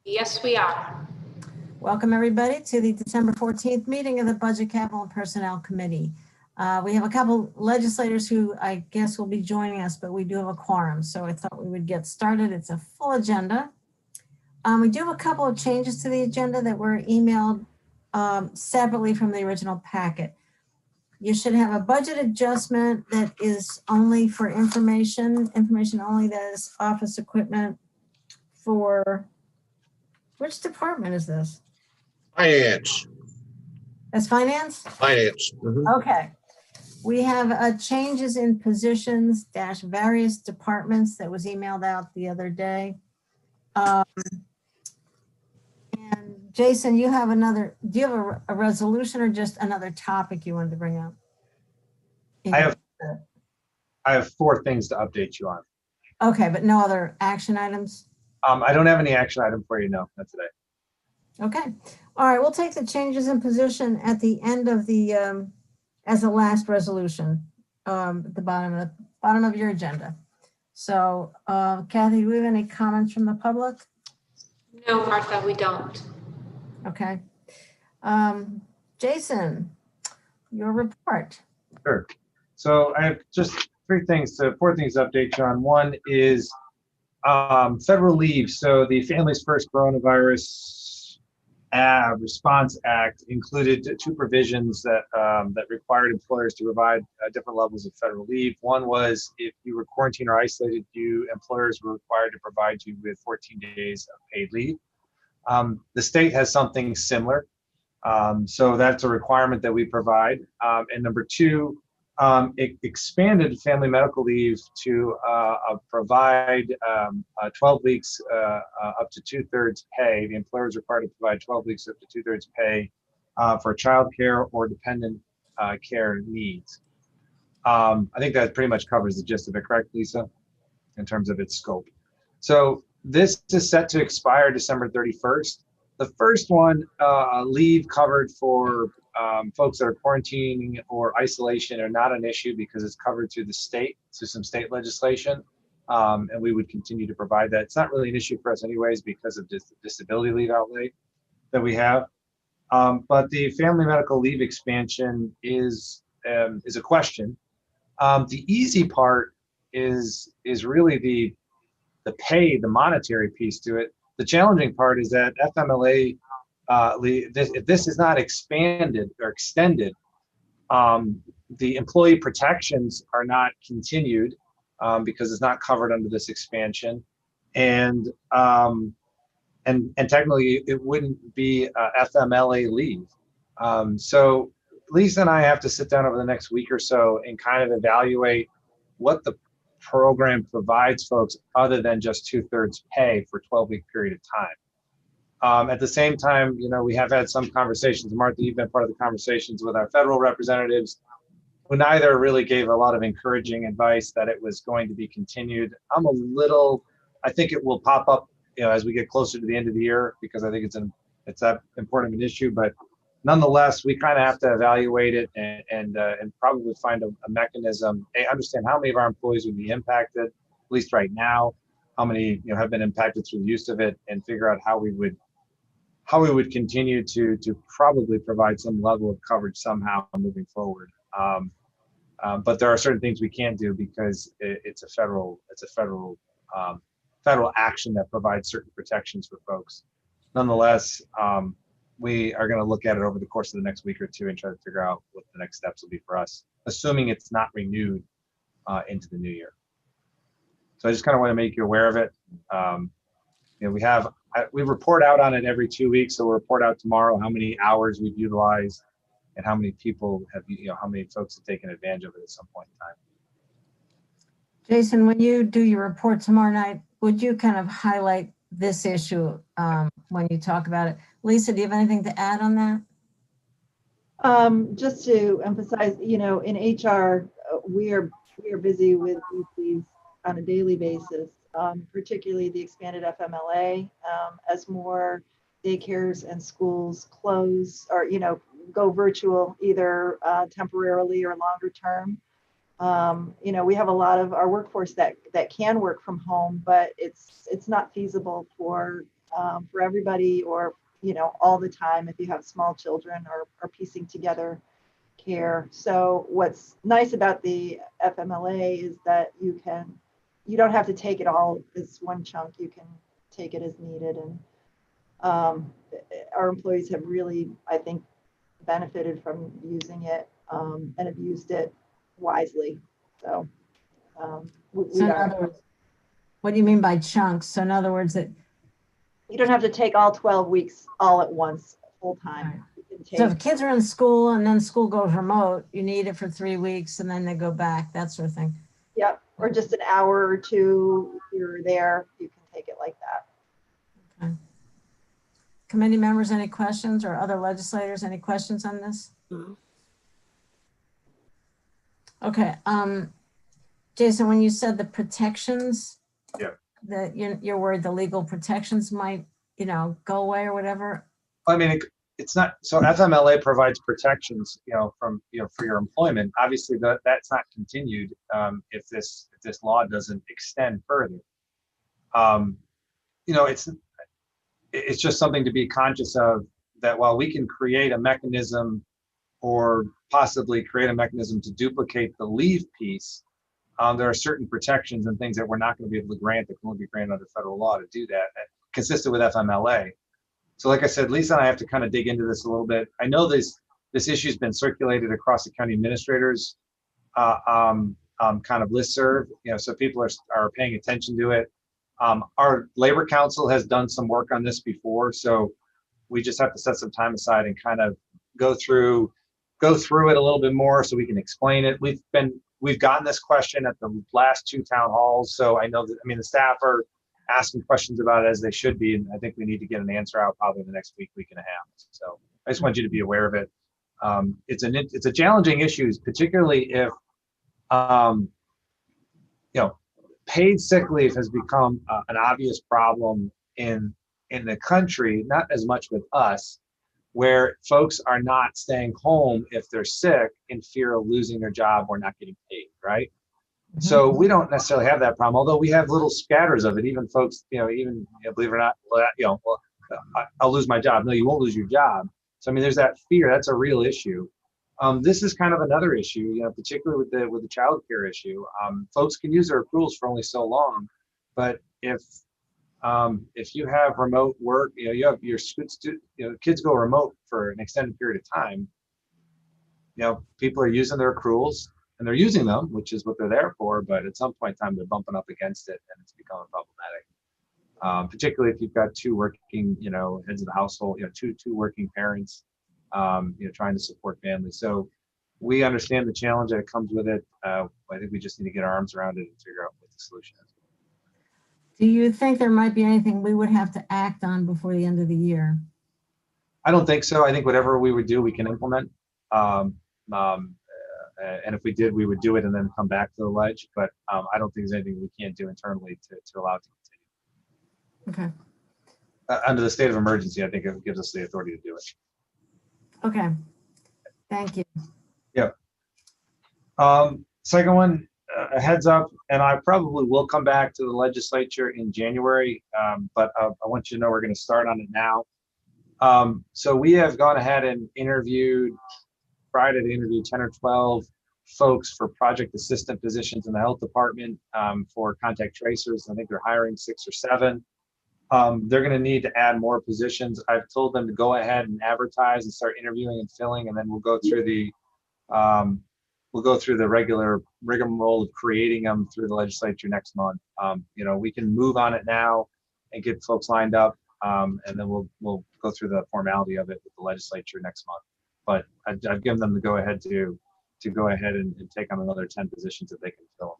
Yes, we are. Welcome everybody to the December 14th meeting of the Budget, Capital and Personnel Committee. We have a couple legislators who I guess will be joining us, but we do have a quorum, so I thought we would get started. It's a full agenda. We do have a couple of changes to the agenda that were emailed separately from the original packet. You should have a budget adjustment that is only for information only, that is office equipment for, which department is this? Finance. That's finance? Finance. Okay. We have changes in positions -- various departments that was emailed out the other day. And Jason, you have another, do you have a resolution or just another topic you wanted to bring up? I have 4 things to update you on. Okay, but no other action items? I don't have any action item for you, no, not today. Okay. All right, we'll take the changes in position at the end of the, as the last resolution, at the bottom of your agenda. So, Kathy, do we have any comments from the public? No, Martha, we don't. Okay. Jason, your report. Sure. So I have just 4 things to update you on. One is federal leave. So the Families First Coronavirus Response Act included 2 provisions that that required employers to provide different levels of federal leave. One was if you were quarantined or isolated, employers were required to provide you with 14 days of paid leave. The state has something similar. So that's a requirement that we provide. And number 2, it expanded family medical leave to provide 12 weeks up to 2/3 pay. The employer is required to provide 12 weeks up to 2/3 pay for childcare or dependent care needs. I think that pretty much covers the gist of it, correct, Lisa, in terms of its scope? So this is set to expire December 31st. The first one, leave covered for folks that are quarantining or isolation, are not an issue because it's covered through the state, through some state legislation, and we would continue to provide that. It's not really an issue for us anyways because of the disability leave outlay that we have. But the family medical leave expansion is a question. The easy part is really the pay, the monetary piece to it. The challenging part is that FMLA, if this is not expanded or extended, the employee protections are not continued because it's not covered under this expansion, and technically it wouldn't be FMLA leave. So Lisa and I have to sit down over the next week or so and kind of evaluate what the program provides folks other than just 2/3 pay for a 12-week period of time. At the same time, we have had some conversations. Martha, you've been part of the conversations with our federal representatives, who neither really gave a lot of encouraging advice that it was going to be continued. I think it will pop up, as we get closer to the end of the year, because I think it's that important of an issue. But nonetheless, we kind of have to evaluate it and probably find a mechanism. Understand how many of our employees would be impacted, at least right now, how many have been impacted through the use of it, and figure out how we would continue to probably provide some level of coverage somehow moving forward. But there are certain things we can't do because it's a federal action that provides certain protections for folks. Nonetheless, we are going to look at it over the course of the next week or 2 and try to figure out what the next steps will be for us, assuming it's not renewed into the new year. So I just kind of want to make you aware of it. We report out on it every 2 weeks. So we'll report out tomorrow how many hours we've utilized and how many people have, how many folks have taken advantage of it at some point in time. Jason, when you do your report tomorrow night, would you kind of highlight this issue when you talk about it? Lisa, do you have anything to add on that? Just to emphasize, in HR, we are busy with these on a daily basis, particularly the expanded FMLA, as more daycares and schools close or, go virtual, either temporarily or longer term. You know, we have a lot of our workforce that can work from home, but it's not feasible for everybody, or, you know, all the time if you have small children or piecing together care. So what's nice about the FMLA is that you don't have to take it all as one chunk. You can take it as needed. And our employees have really, I think, benefited from using it, and have used it wisely. So, So in other words, what do you mean by chunks? So in other words, that you don't have to take all 12 weeks all at once, full time. You can take, so if kids are in school and then school goes remote, you need it for 3 weeks and then they go back, that sort of thing. yep, or just an hour or two here or there, you can take it like that. Okay. Committee members, any questions, or other legislators, any questions on this? No. Okay, Jason, when you said the protections, Yeah. that you're worried the legal protections might, you know, go away or whatever. I mean, it's not, so FMLA provides protections, you know, from, you know, for your employment. Obviously, that's not continued if this law doesn't extend further. You know, it's just something to be conscious of, that while we can create a mechanism or possibly create a mechanism to duplicate the leave piece, there are certain protections and things that we're not going to be able to grant that can only be granted under federal law to do that, consistent with FMLA. So like I said, Lisa and I have to kind of dig into this a little bit. I know this issue's been circulated across the county administrators kind of listserv, you know, so people are paying attention to it. Our labor council has done some work on this before, so we just have to set some time aside and kind of go through it a little bit more so we can explain it. We've gotten this question at the last 2 town halls, so I know that, I mean, the staff are asking questions about it as they should be, and I think we need to get an answer out probably in the next week and a half. So I just want you to be aware of it. It's a challenging issue, particularly if you know, paid sick leave has become an obvious problem in the country, not as much with us, where folks are not staying home if they're sick in fear of losing their job or not getting paid, right? Mm-hmm. So we don't necessarily have that problem, although we have little scatters of it. Even folks, you know, even, you know, believe it or not, you know, well, I'll lose my job. No, you won't lose your job. So I mean, there's that fear. That's a real issue. This is kind of another issue, you know, particularly with the child care issue. Folks can use their accruals for only so long, but if you have remote work, you know, you have your kids go remote for an extended period of time, you know, people are using their accruals and they're using them, which is what they're there for, but at some point in time, they're bumping up against it and it's becoming problematic. Particularly if you've got 2 working, you know, heads of the household, you know, two working parents, you know, trying to support families. So we understand the challenge that comes with it. I think we just need to get our arms around it and figure out what the solution is. Do you think there might be anything we would have to act on before the end of the year? I don't think so. I think whatever we would do, we can implement. And if we did, we would do it and then come back to the ledge. But I don't think there's anything we can't do internally to allow it to continue. Okay. Under the state of emergency, I think it gives us the authority to do it. Okay. Thank you. Yeah. Second one, a heads up, and I probably will come back to the legislature in January, but I want you to know we're going to start on it now. So we have gone ahead and interviewed, Friday they interviewed 10 or 12 folks for project assistant positions in the health department for contact tracers. I think they're hiring 6 or 7. They're going to need to add more positions. I've told them to go ahead and advertise and start interviewing and filling, and then we'll go through the regular rigmarole of creating them through the legislature next month. You know, we can move on it now and get folks lined up, and then we'll go through the formality of it with the legislature next month. But I've given them the go ahead to go ahead and take on another 10 positions that they can fill.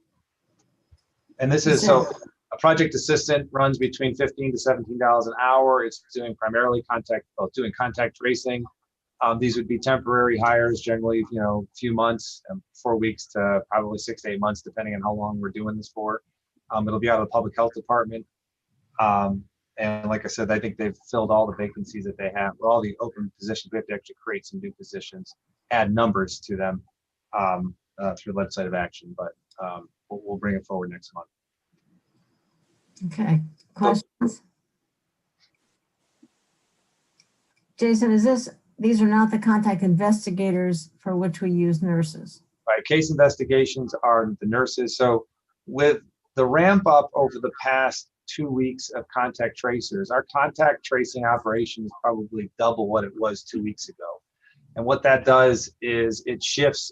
And this is so. A project assistant runs between $15 to $17 an hour. It's doing primarily doing contact tracing. These would be temporary hires, generally, you know, a few months, 4 weeks to probably 6 to 8 months, depending on how long we're doing this for. It'll be out of the public health department. And like I said, I think they've filled all the vacancies that they have, or all the open positions. We have to actually create some new positions, add numbers to them. through legislative action, but we'll bring it forward next month. Okay, questions? Jason, these are not the contact investigators for which we use nurses? Right, case investigations are the nurses. So with the ramp up over the past 2 weeks of contact tracers, our contact tracing operation is probably double what it was 2 weeks ago. And what that does is it shifts,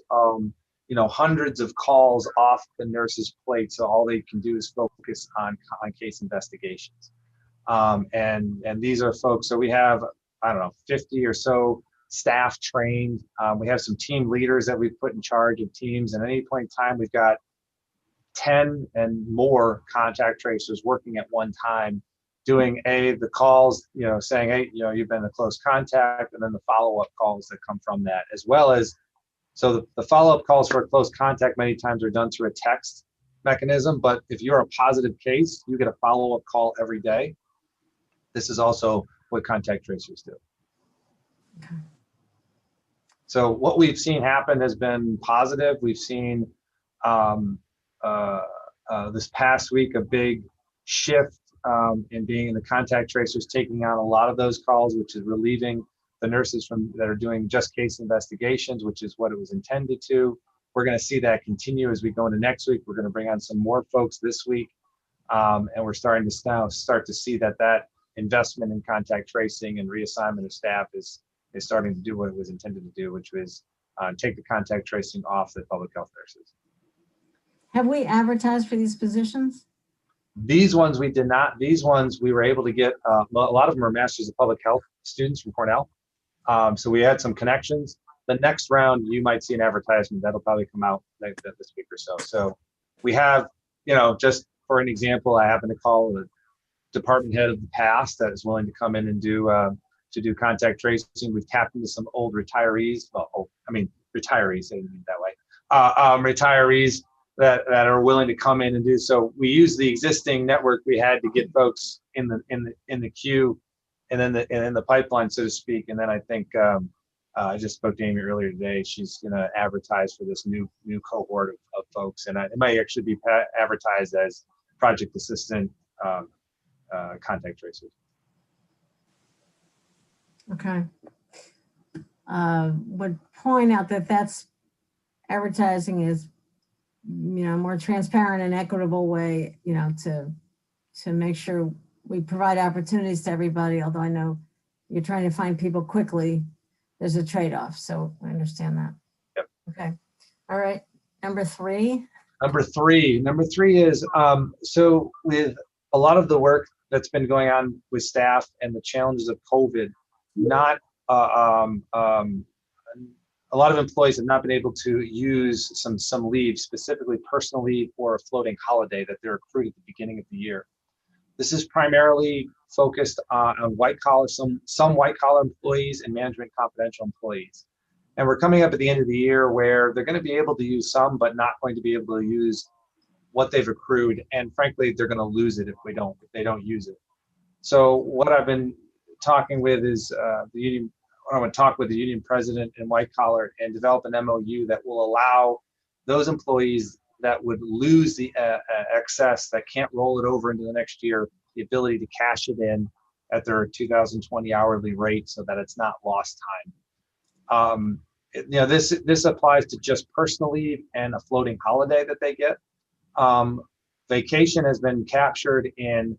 hundreds of calls off the nurse's plate. So all they can do is focus on case investigations. And these are folks, so we have, 50 or so staff trained. We have some team leaders that we've put in charge of teams. And at any point in time, we've got 10 and more contact tracers working at one time, doing the calls, saying, hey, you've been a close contact, and then the follow-up calls that come from that, as well as, so the follow-up calls for a close contact many times are done through a text mechanism, but if you're a positive case, you get a follow-up call every day. This is also what contact tracers do. Okay. So what we've seen happen has been positive. We've seen this past week a big shift in being in the contact tracers, taking on a lot of those calls, which is relieving the nurses that are doing just case investigations, which is what it was intended to. We're going to see that continue as we go into next week. We're going to bring on some more folks this week, and we're starting to now start to see that investment in contact tracing and reassignment of staff is starting to do what it was intended to do, which was take the contact tracing off the public health nurses. Have we advertised for these positions? These ones we did not. These ones we were able to get, a lot of them are Masters of Public Health students from Cornell. So we had some connections. The next round, you might see an advertisement that'll probably come out this week or so. So we have, just for an example, I happen to call the department head of the past that is willing to come in and do contact tracing. We've tapped into some old retirees. Retirees, I didn't mean that way. Retirees that are willing to come in and do so. We use the existing network we had to get folks in the queue and then in the pipeline, so to speak. And then I think I just spoke to Amy earlier today. She's going to advertise for this new cohort of folks, and it might actually be advertised as project assistant contact tracers. Okay. Would point out that's advertising is, more transparent and equitable way, to make sure we provide opportunities to everybody. Although I know you're trying to find people quickly, there's a trade-off. So I understand that. Yep. Okay. All right. Number three is, so with a lot of the work that's been going on with staff and the challenges of COVID, a lot of employees have not been able to use some leave, specifically personal leave or a floating holiday that they're accrued at the beginning of the year. This is primarily focused on white collar, some white collar employees and management confidential employees. And we're coming up at the end of the year where they're going to be able to use some, but not going to be able to use what they've accrued. And frankly, they're going to lose it if they don't use it. So what I've been talking with is the union. I want to talk with the union president and white collar and develop an MOU that will allow those employees that would lose the excess, that can't roll it over into the next year, the ability to cash it in at their 2020 hourly rate so that it's not lost time. This applies to just personal leave and a floating holiday that they get. Vacation has been captured in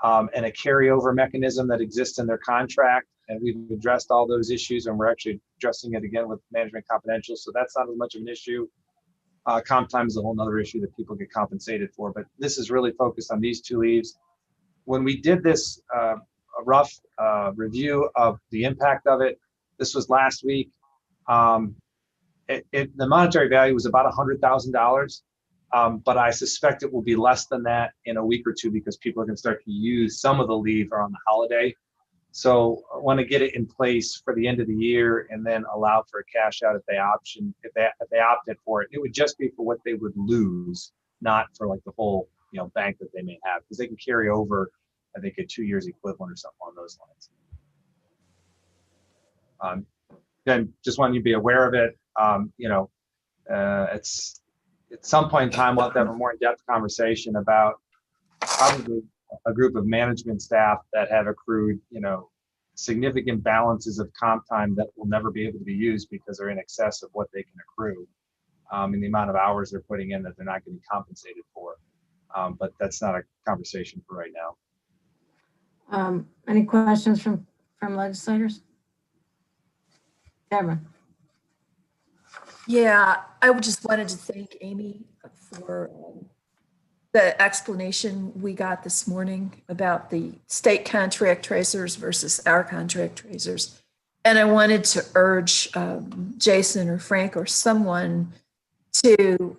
and a carryover mechanism that exists in their contract. And we've addressed all those issues, and we're actually addressing it again with management confidential. So that's not as much of an issue. Comp time is a whole nother issue that people get compensated for, but this is really focused on these two leaves. When we did this rough review of the impact of it, this was last week. The monetary value was about $100,000, but I suspect it will be less than that in a week or two because people are going to start to use some of the leave on the holiday. So I want to get it in place for the end of the year and then allow for a cash out if they opted for it. It would just be for what they would lose, not for like the whole bank that they may have, because they can carry over, I think, a 2 years equivalent or something on those lines. Then just wanted you to be aware of it. it's at some point in time we'll have to have a more in-depth conversation about probably a group of management staff that have accrued, significant balances of comp time that will never be able to be used because they're in excess of what they can accrue, and the amount of hours they're putting in that they're not getting compensated for. But that's not a conversation for right now. Any questions from legislators? Deborah? Yeah, I just wanted to thank Amy for the explanation we got this morning about the state contract tracers versus our contract tracers. And I wanted to urge Jason or Frank or someone to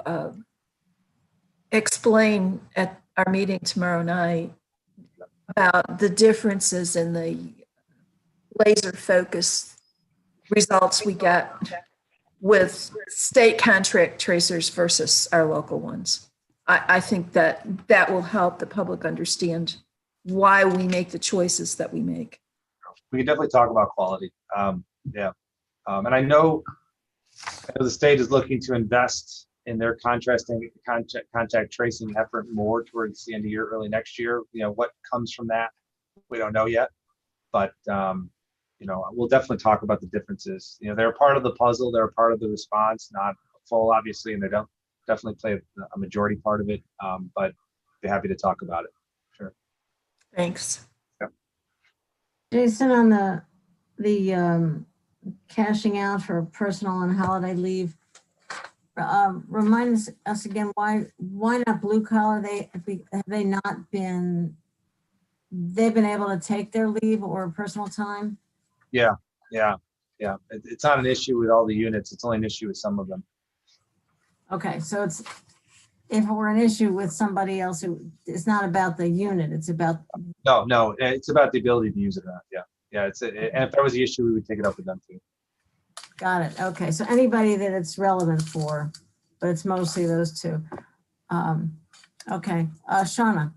explain at our meeting tomorrow night about the differences in the laser focus results we get with state contract tracers versus our local ones. I think that will help the public understand why we make the choices that we make. We can definitely talk about quality. And I know the state is looking to invest in their contact tracing effort more towards the end of the year, early next year. What comes from that, we don't know yet, but we'll definitely talk about the differences. They're a part of the puzzle, they're a part of the response, not full, obviously, and they don't definitely play a majority part of it, but be happy to talk about it. Sure. Thanks. Yeah. Jason, on the cashing out for personal and holiday leave, remind us again, why not blue collar? Have they not been, they've been able to take their leave or personal time? Yeah. It's not an issue with all the units. It's only an issue with some of them. Okay, so if it were an issue with somebody else, it's not about the unit, it's about. No, it's about the ability to use it or not. Yeah. And if that was the issue, we would take it up with them too. Got it. Okay, so anybody that it's relevant for, but it's mostly those two. Okay, Shauna.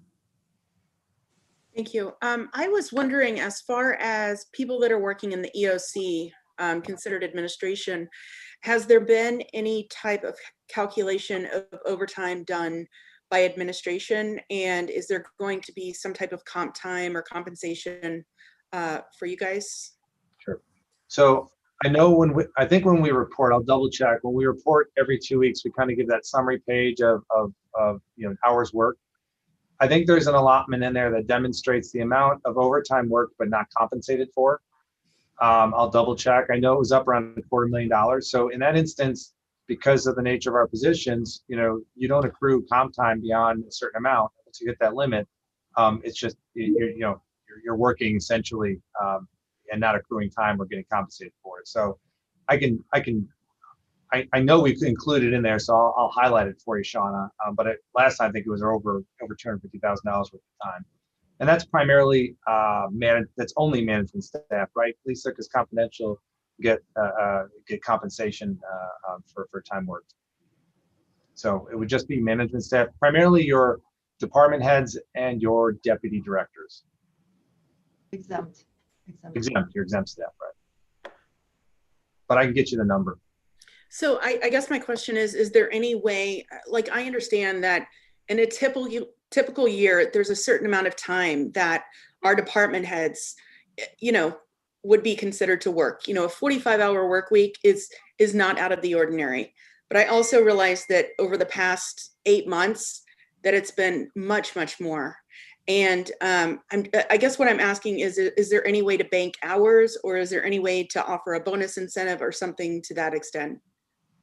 Thank you. I was wondering, as far as people that are working in the EOC, considered administration, has there been any type of calculation of overtime done by administration? And is there going to be some type of comp time or compensation for you guys? Sure. So I know I think when we report, I'll double check, when we report every 2 weeks, we kind of give that summary page of hours worked. I think there's an allotment in there that demonstrates the amount of overtime work but not compensated for. I'll double check. I know it was up around $250,000. So in that instance, because of the nature of our positions, you don't accrue comp time beyond a certain amount. Once you hit that limit, it's just you're working essentially and not accruing time or getting compensated for it. So I know we've included in there, so I'll highlight it for you, Shauna. But last time I think it was over $250,000 worth of time. And that's primarily that's only management staff, right, Lisa? Because confidential get compensation for time worked. So it would just be management staff, primarily your department heads and your deputy directors. Exempt. Your exempt staff, right? But I can get you the number. So I guess my question is there any way, like I understand that in a typical year, there's a certain amount of time that our department heads, would be considered to work. A 45-hour work week is not out of the ordinary. But I also realized that over the past 8 months, that it's been much, much more. And I guess what I'm asking is there any way to bank hours, or is there any way to offer a bonus incentive or something to that extent?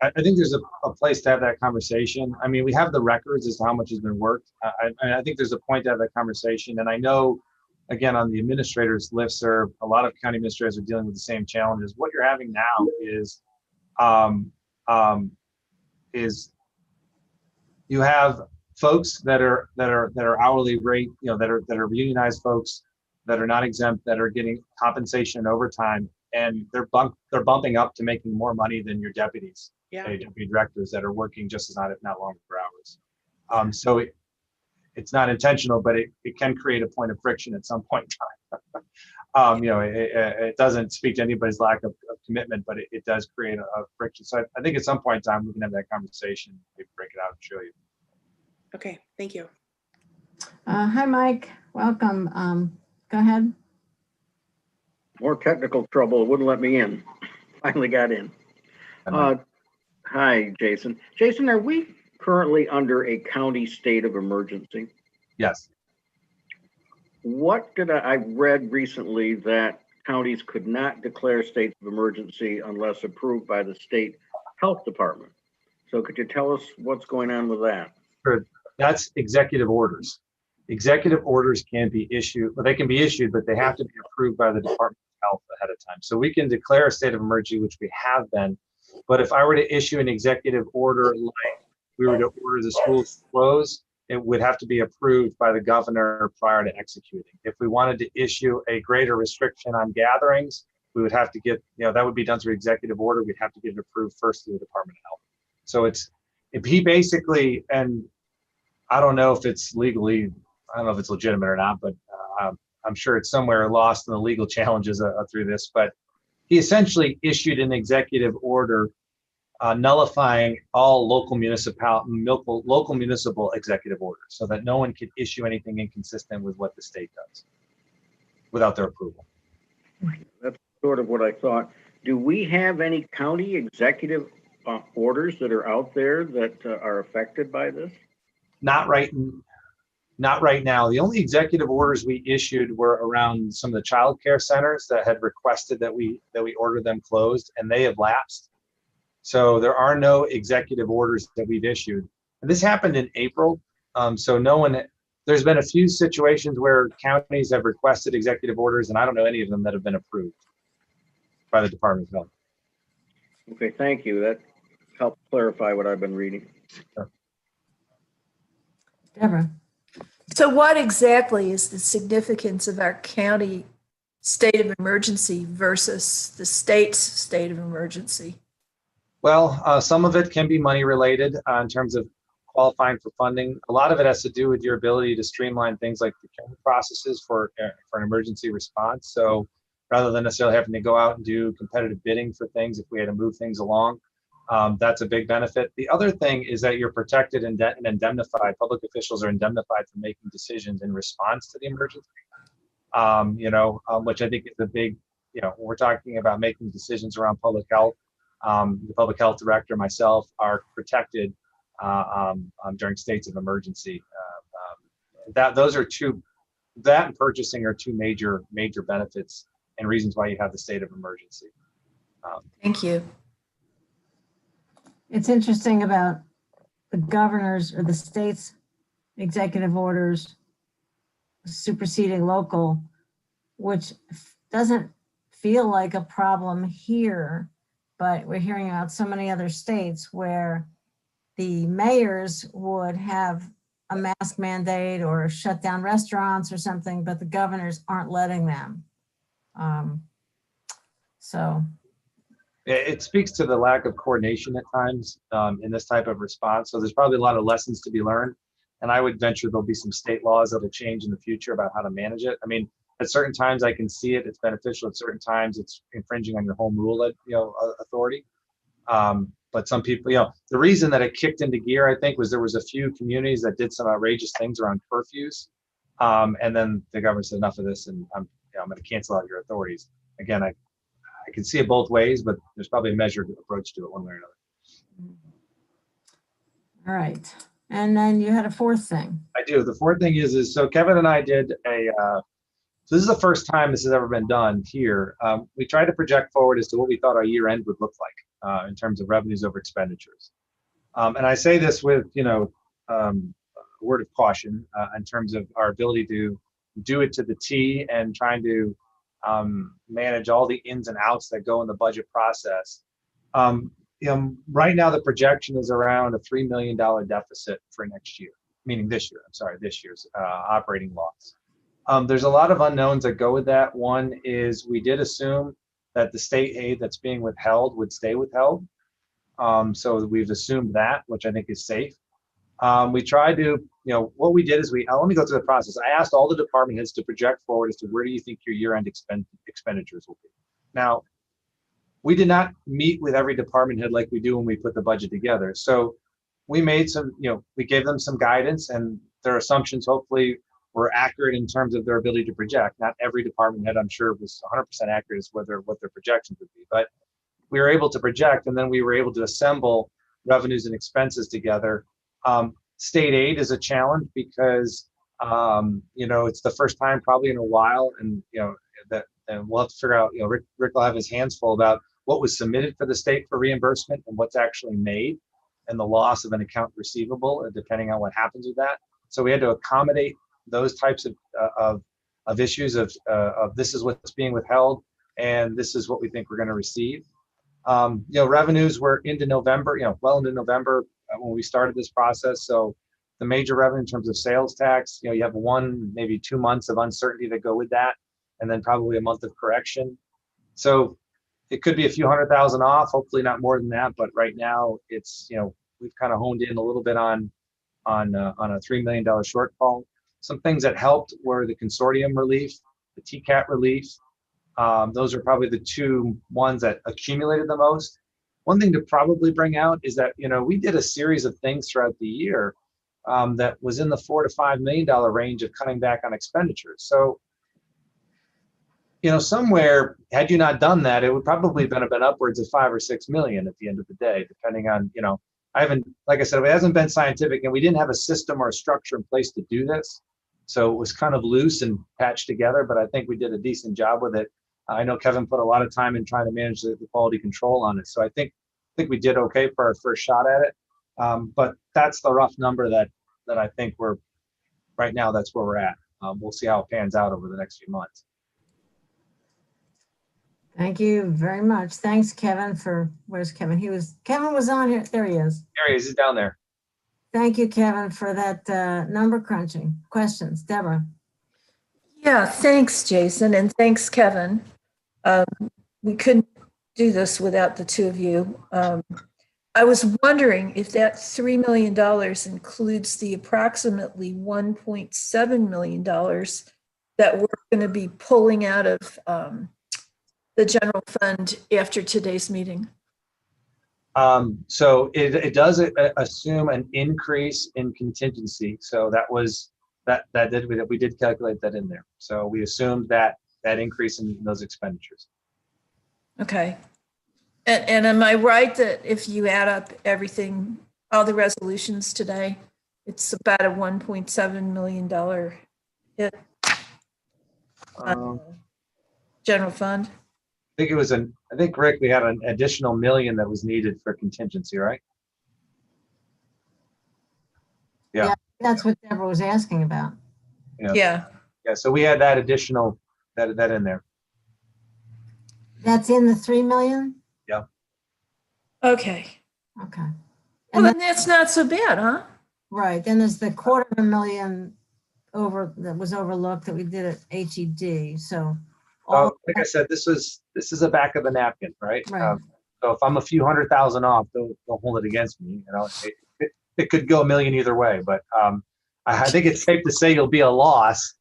I think there's a place to have that conversation. I mean, we have the records as to how much has been worked. I think there's a point to have that conversation. And I know, again, on the administrators listserv, a lot of county administrators are dealing with the same challenges. What you're having now is you have folks that are hourly rate, that are unionized folks that are not exempt, that are getting compensation and overtime, and they're bumping up to making more money than your deputies. Yeah. Deputy directors that are working just as if not longer hours. So it's not intentional, but it can create a point of friction at some point in time. It doesn't speak to anybody's lack of commitment, but it does create a friction. So I think at some point in time, we can have that conversation, maybe break it out and show you. Okay, thank you. Hi, Mike. Welcome. Go ahead. More technical trouble, wouldn't let me in. Finally got in. Hi, Jason. Jason, are we currently under a county state of emergency? Yes. What did I read recently that counties could not declare states of emergency unless approved by the state health department. So could you tell us what's going on with that? Sure. That's executive orders. Executive orders can be issued, well, they can be issued, but they have to be approved by the Department of Health ahead of time. So we can declare a state of emergency, which we have been. But if I were to issue an executive order, like we were to order the schools to close, it would have to be approved by the governor prior to executing. If we wanted to issue a greater restriction on gatherings, we would have to get, that would be done through executive order. We'd have to get it approved first through the Department of Health. So if he basically, and I don't know if it's legally, I don't know if it's legitimate or not, but I'm sure it's somewhere lost in the legal challenges through this, but he essentially issued an executive order nullifying all local municipal executive orders so that no one could issue anything inconsistent with what the state does without their approval. That's sort of what I thought. Do we have any county executive orders that are out there that are affected by this? Not right now. The only executive orders we issued were around some of the child care centers that had requested that we order them closed, and they have lapsed. So there are no executive orders that we've issued. And this happened in April. So there's been a few situations where counties have requested executive orders, and I don't know any of them that have been approved by the Department of Health. Okay, thank you. That helped clarify what I've been reading. Sure. Deborah. So what exactly is the significance of our county state of emergency versus the state's state of emergency? Well, some of it can be money related in terms of qualifying for funding. A lot of it has to do with your ability to streamline things like procurement processes for an emergency response. So rather than necessarily having to go out and do competitive bidding for things, if we had to move things along, that's a big benefit. The other thing is that you're protected and indemnified. Public officials are indemnified for making decisions in response to the emergency, which I think is a big, when we're talking about making decisions around public health, the public health director, myself, are protected during states of emergency. That and purchasing are two major benefits and reasons why you have the state of emergency. Thank you. It's interesting about the governor's or the state's executive orders superseding local, which doesn't feel like a problem here, but we're hearing about so many other states where the mayors would have a mask mandate or shut down restaurants or something, but the governors aren't letting them. So. It speaks to the lack of coordination at times in this type of response. So there's probably a lot of lessons to be learned. And I would venture there'll be some state laws that'll change in the future about how to manage it. I mean, at certain times I can see it, it's beneficial. At certain times it's infringing on your home rule, authority. But some people, the reason that it kicked into gear, I think, was there was a few communities that did some outrageous things around curfews. And then the government said enough of this and I'm going to cancel out your authorities. Again, I can see it both ways, but there's probably a measured approach to it one way or another. All right. And then you had a fourth thing. I do. The fourth thing is so Kevin and I did so this is the first time this has ever been done here. We tried to project forward as to what we thought our year end would look like in terms of revenues over expenditures. And I say this with, a word of caution in terms of our ability to do it to the T and trying to manage all the ins and outs that go in the budget process. Right now the projection is around a $3 million deficit for next year, meaning this year's operating loss. There's a lot of unknowns that go with that. One is we did assume that the state aid that's being withheld would stay withheld. So we've assumed that, which I think is safe. We tried to, what we did is let me go through the process. I asked all the department heads to project forward as to where do you think your year-end expenditures will be. Now, we did not meet with every department head like we do when we put the budget together. So we made some, we gave them some guidance, and their assumptions hopefully were accurate in terms of their ability to project. Not every department head, I'm sure, was 100% accurate as what their projections would be, but we were able to project, and then we were able to assemble revenues and expenses together. State aid is a challenge because it's the first time probably in a while, and and we'll have to figure out. Rick will have his hands full about what was submitted for the state for reimbursement and what's actually made, and the loss of an account receivable, depending on what happens with that. So we had to accommodate those types of issues of this is what's being withheld, and this is what we think we're going to receive. Revenues were into November, well into November when we started this process. So the major revenue in terms of sales tax, you have 1, maybe 2 months of uncertainty that go with that, and then probably a month of correction. So it could be a few $100,000 off, hopefully not more than that. But right now it's, we've kind of honed in a little bit on a $3 million shortfall. Some things that helped were the Consortium relief, the TCAT relief. Those are probably the two ones that accumulated the most. One thing to probably bring out is that, we did a series of things throughout the year that was in the $4 to $5 million range of cutting back on expenditures. So, somewhere, had you not done that, it would probably have been upwards of 5 or 6 million at the end of the day, depending on, like I said, it hasn't been scientific, and we didn't have a system or a structure in place to do this. So it was kind of loose and patched together, but I think we did a decent job with it. I know Kevin put a lot of time in trying to manage the quality control on it. So I think we did okay for our first shot at it. But that's the rough number that I think right now, that's where we're at. We'll see how it pans out over the next few months. Thank you very much. Thanks, Kevin, where's Kevin? Kevin was on here. There he is. There he is, he's down there. Thank you, Kevin, for that number crunching. Questions, Deborah? Yeah, thanks, Jason, and thanks, Kevin. We couldn't do this without the two of you. I was wondering if that $3 million includes the approximately $1.7 million that we're going to be pulling out of the general fund after today's meeting. So it does assume an increase in contingency. So we did calculate that in there. So we assumed that increase in those expenditures. Okay. And am I right that if you add up everything, all the resolutions today, it's about a $1.7 million hit on general fund? I think Rick, we had an additional $1 million that was needed for contingency, right? Yeah. That's what Deborah was asking about. Yeah. Yeah. So we had that additional that in there. That's in the 3 million? Yeah. Okay. Okay. Well, then that's not so bad, huh? Right. Then there's the $250,000 that was overlooked that we did at HED. So like I said, this is a back of the napkin, right? Right. So if I'm a few $100,000 off, they'll hold it against me. It could go $1 million either way, but I think it's safe to say you'll be a loss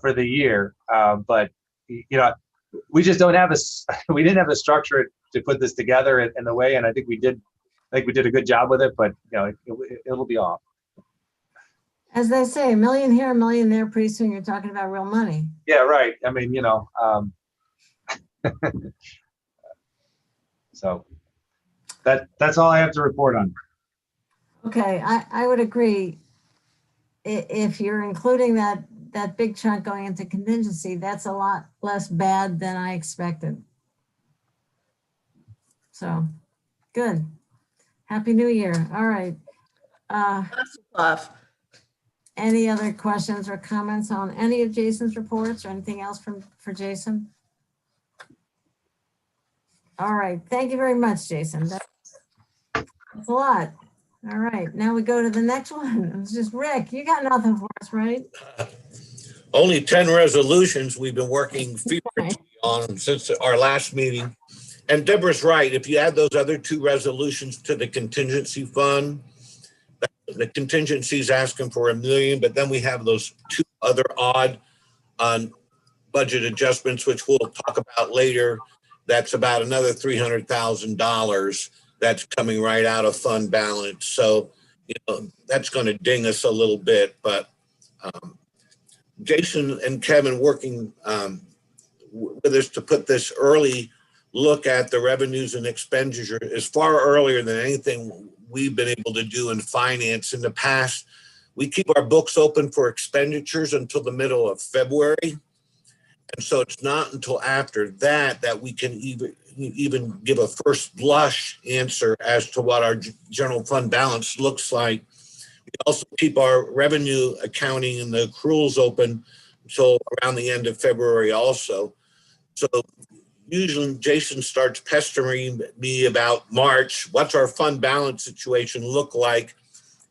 for the year. But we just we didn't have a structure to put this together in the way, and I think we did a good job with it. But it'll be off. as they say, $1 million here, $1 million there, pretty soon you're talking about real money. Yeah, right. I mean, so that's all I have to report on. Okay, I would agree. If you're including that big chunk going into contingency, that's a lot less bad than I expected. So, good. Happy New Year. All right. Any other questions or comments on any of Jason's reports or anything else for Jason? All right. Thank you very much, Jason. That's a lot. All right. Now we go to the next one. It's just Rick. You got nothing for us, right? Only 10 resolutions we've been working feverishly on since our last meeting. And Deborah's right. If you add those other 2 resolutions to the contingency fund, the contingency is asking for $1 million, but then we have those 2 other odd budget adjustments, which we'll talk about later, that's about another $300,000 that's coming right out of fund balance. So, that's going to ding us a little bit, but Jason and Kevin working with us to put this early look at the revenues and expenditure is far earlier than anything we've been able to do in finance. In the past, we keep our books open for expenditures until the middle of February. And so it's not until after that that we can even give a first blush answer as to what our general fund balance looks like. We also keep our revenue accounting and the accruals open until around the end of February also. So usually Jason starts pestering me about March. What's our fund balance situation look like?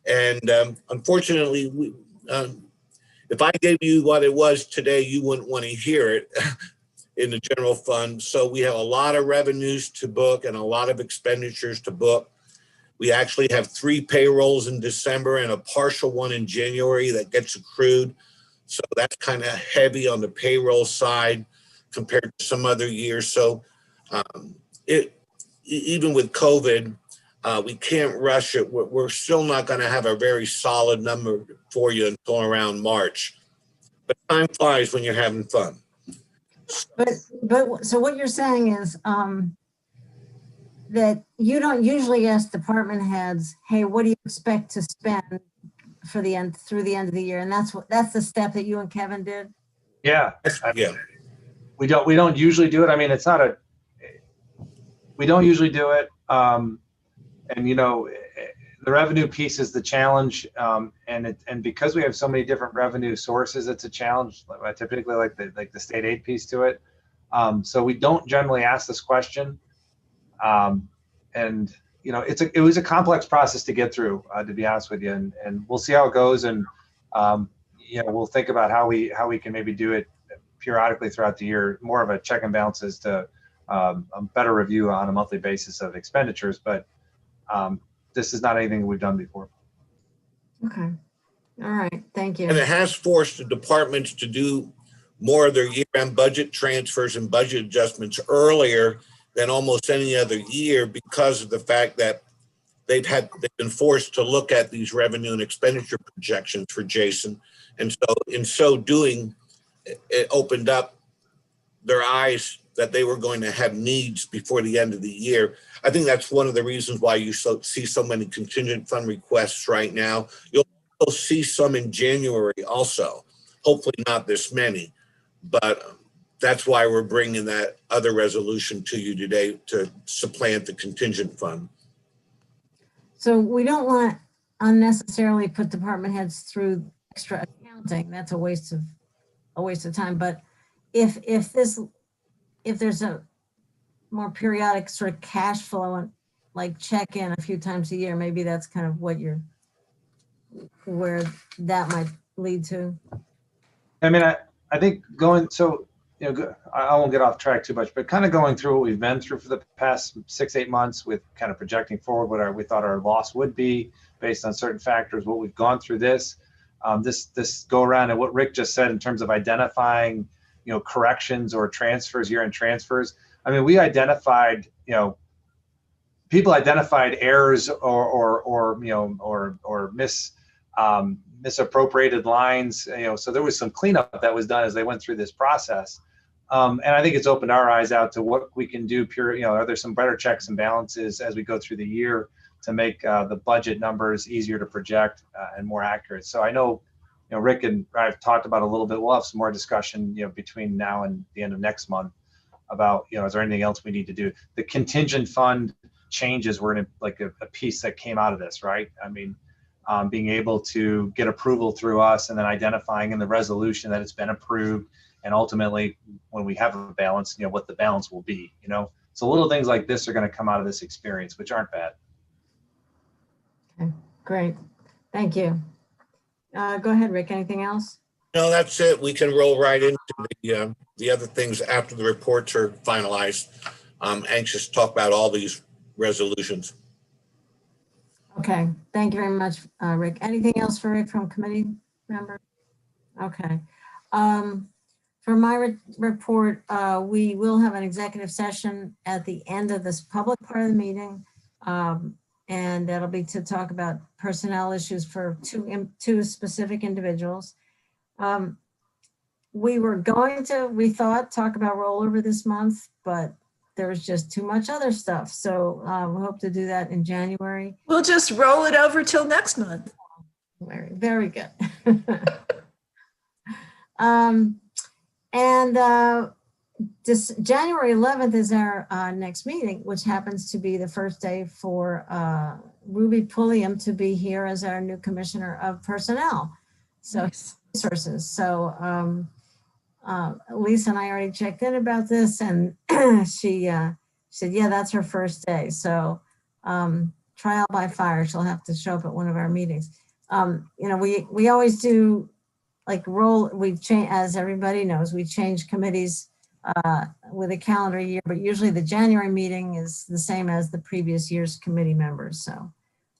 And unfortunately, if I gave you what it was today, you wouldn't want to hear it in the general fund. So we have a lot of revenues to book and a lot of expenditures to book. We actually have 3 payrolls in December and a partial one in January that gets accrued. So that's kind of heavy on the payroll side compared to some other years. So even with COVID, we can't rush it. We're still not going to have a very solid number for you until around March. But time flies when you're having fun. But so what you're saying is that you don't usually ask department heads, hey, what do you expect to spend for the end through the end of the year? And that's the step that you and Kevin did? Yeah. Yeah. We don't usually do it. I mean, we don't usually do it. And the revenue piece is the challenge. And because we have so many different revenue sources, it's a challenge. I typically like the state aid piece to it. So we don't generally ask this question. And it was a complex process to get through, to be honest with you. And we'll see how it goes. And we'll think about how we can maybe do it periodically throughout the year, more of a check and balances to a better review on a monthly basis of expenditures. But this is not anything we've done before. Okay. All right. Thank you. And it has forced the departments to do more of their year-end budget transfers and budget adjustments earlier than almost any other year because of the fact that they've been forced to look at these revenue and expenditure projections for Jason. And so in so doing, it opened up their eyes that they were going to have needs before the end of the year. I think that's one of the reasons why you see so many contingent fund requests right now. You'll also see some in January also, hopefully not this many, but that's why we're bringing that other resolution to you today to supplant the contingent fund. So we don't want to unnecessarily put department heads through extra accounting. That's a waste of time. But if there's a more periodic sort of cash flow and like check in a few times a year, maybe that's kind of where that might lead to. I mean, I think I won't get off track too much, but kind of going through what we've been through for the past 6-8 months with kind of projecting forward what we thought our loss would be based on certain factors, what we've gone through this go around, and what Rick just said in terms of identifying, corrections or transfers, year-end transfers. I mean, we identified, people identified errors or misappropriated lines, so there was some cleanup that was done as they went through this process. And I think it's opened our eyes out to what we can do are there some better checks and balances as we go through the year to make the budget numbers easier to project and more accurate. So I know, Rick and I've talked about a little bit. We'll have some more discussion, between now and the end of next month about, is there anything else we need to do? The contingent fund changes were a piece that came out of this, right? I mean, being able to get approval through us and then identifying in the resolution that it's been approved, and ultimately when we have a balance, what the balance will be, So little things like this are going to come out of this experience, which aren't bad. Okay, great. Thank you. Go ahead, Rick. Anything else? No, that's it. We can roll right into the other things after the reports are finalized. I'm anxious to talk about all these resolutions. Okay, thank you very much, Rick. Anything else for Rick from committee members? Okay. From For my report, we will have an executive session at the end of this public part of the meeting. And that'll be to talk about personnel issues for two specific individuals. We were going to, we thought, talk about rollover this month, but there was just too much other stuff. So we hope to do that in January. We'll just roll it over till next month. Very, very good. This January 11th is our next meeting, which happens to be the first day for Ruby Pulliam to be here as our new Commissioner of Personnel. So Nice. resources. So Lisa and I already checked in about this, and she said, yeah, that's her first day. So trial by fire, she'll have to show up at one of our meetings. We always do like we've changed, as everybody knows, we change committees with a calendar year, but usually the January meeting is the same as the previous year's committee members. So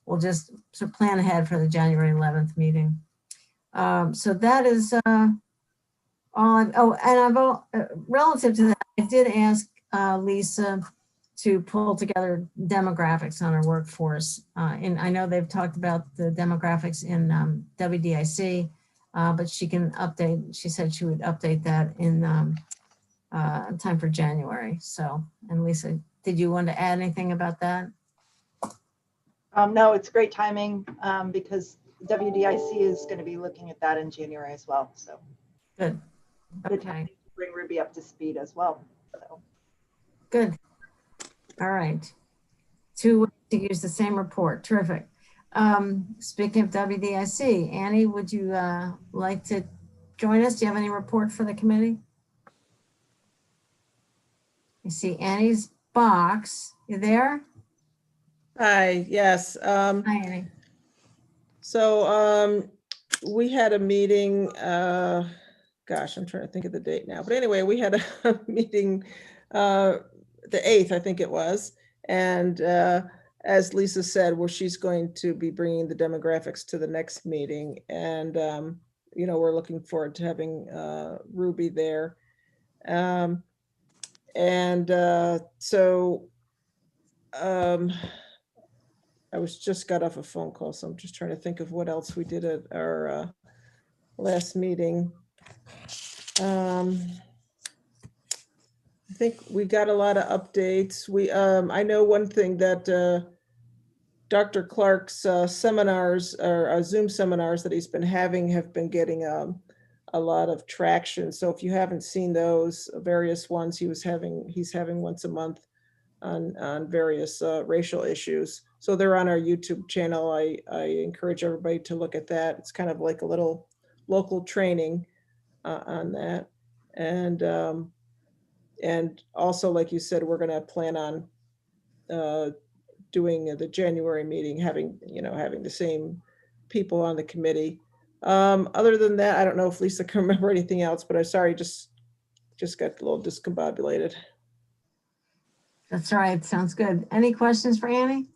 we'll just sort of plan ahead for the January 11th meeting. So that is all. Relative to that, I did ask Lisa to pull together demographics on our workforce. And I know they've talked about the demographics in WDIC, but she can update, she said she would update that in time for January. So, and Lisa, did you want to add anything about that? No, it's great timing because WDIC is going to be looking at that in January as well. So Good. good Okay. time to bring Ruby up to speed as well. So. Good. All right. 2 ways to use the same report. Terrific. Speaking of WDIC, Annie, would you like to join us? Do you have any report for the committee? You see Annie's box. You there? Hi, yes. Hi, Annie. So we had a meeting, gosh, I'm trying to think of the date now. But anyway, we had a meeting the 8th, I think it was. And as Lisa said, well, she's going to be bringing the demographics to the next meeting. And, we're looking forward to having Ruby there. I just got off a phone call, so I'm just trying to think of what else we did at our last meeting. I think we got a lot of updates. I know one thing that Dr. Clark's seminars or Zoom seminars that he's been having have been getting a lot of traction. So if you haven't seen those various ones, he's having once a month on various racial issues. So they're on our YouTube channel. I encourage everybody to look at that. It's kind of like a little local training on that. And also, like you said, we're going to plan on doing the January meeting, having the same people on the committee. Other than that, I don't know if Lisa can remember anything else, but I'm sorry, just got a little discombobulated. That's all right. Sounds good. Any questions for Annie?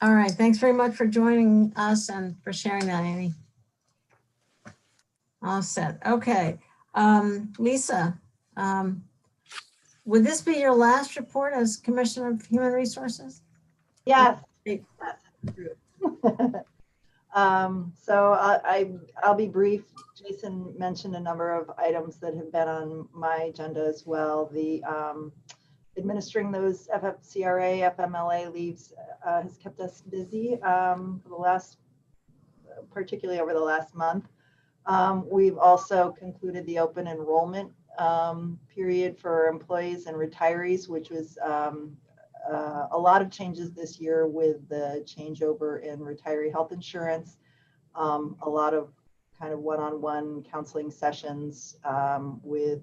All right. Thanks very much for joining us and for sharing that, Annie. All set. Okay. Lisa, would this be your last report as Commissioner of Human Resources? Yes. Great. That's true. So I'll be brief. Jason mentioned a number of items that have been on my agenda as well. The administering those FFCRA, FMLA leaves has kept us busy particularly over the last month. We've also concluded the open enrollment period for employees and retirees, which was a lot of changes this year with the changeover in retiree health insurance, a lot of kind of one-on-one counseling sessions with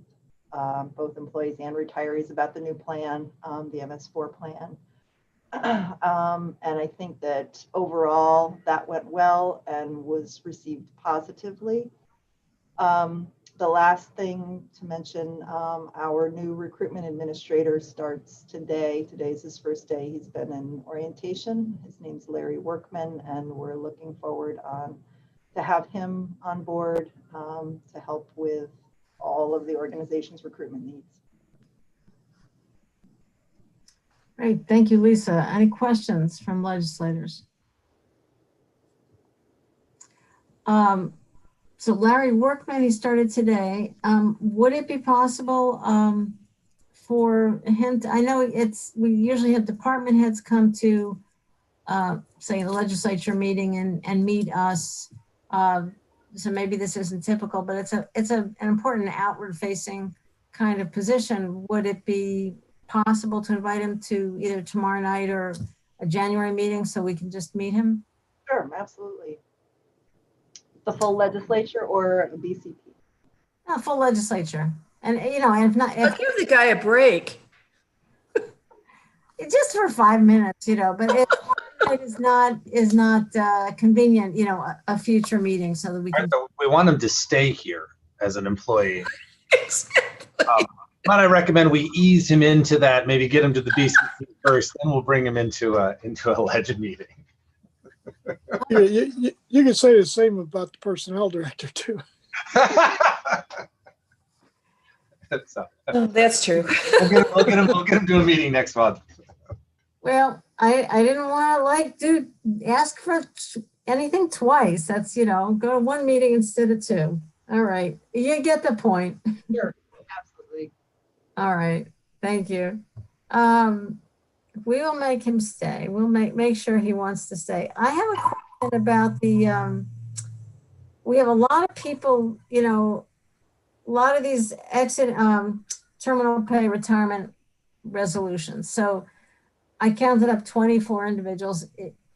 both employees and retirees about the new plan, the MS4 plan. And I think that overall that went well and was received positively. The last thing to mention, our new recruitment administrator starts today. Today's his first day. He's been in orientation. His name's Larry Workman, and we're looking forward to have him on board to help with all of the organization's recruitment needs. Great, thank you, Lisa. Any questions from legislators? So Larry Workman, he started today. Would it be possible for him to, I know we usually have department heads come to, say, the legislature meeting and meet us. So maybe this isn't typical, but it's an important outward facing kind of position. Would it be possible to invite him to either tomorrow night or a January meeting so we can just meet him? Sure, absolutely. The full legislature or a BCP? No, full legislature. And, if not, I'll give the guy a break. just for 5 minutes, but it is not convenient, a future meeting so that we can. We want him to stay here as an employee. Exactly. But I recommend we ease him into that, maybe get him to the BCC first, then we'll bring him into a legend meeting. Yeah, you can say the same about the personnel director too. That's true. We'll get him to a meeting next month. Well, I didn't want to ask for anything twice. That's, go to one meeting instead of two. All right. You get the point. Sure, absolutely. All right. Thank you. We will make him stay. We'll make sure he wants to stay. I have a question about we have a lot of people, a lot of these exit terminal pay retirement resolutions. So I counted up 24 individuals.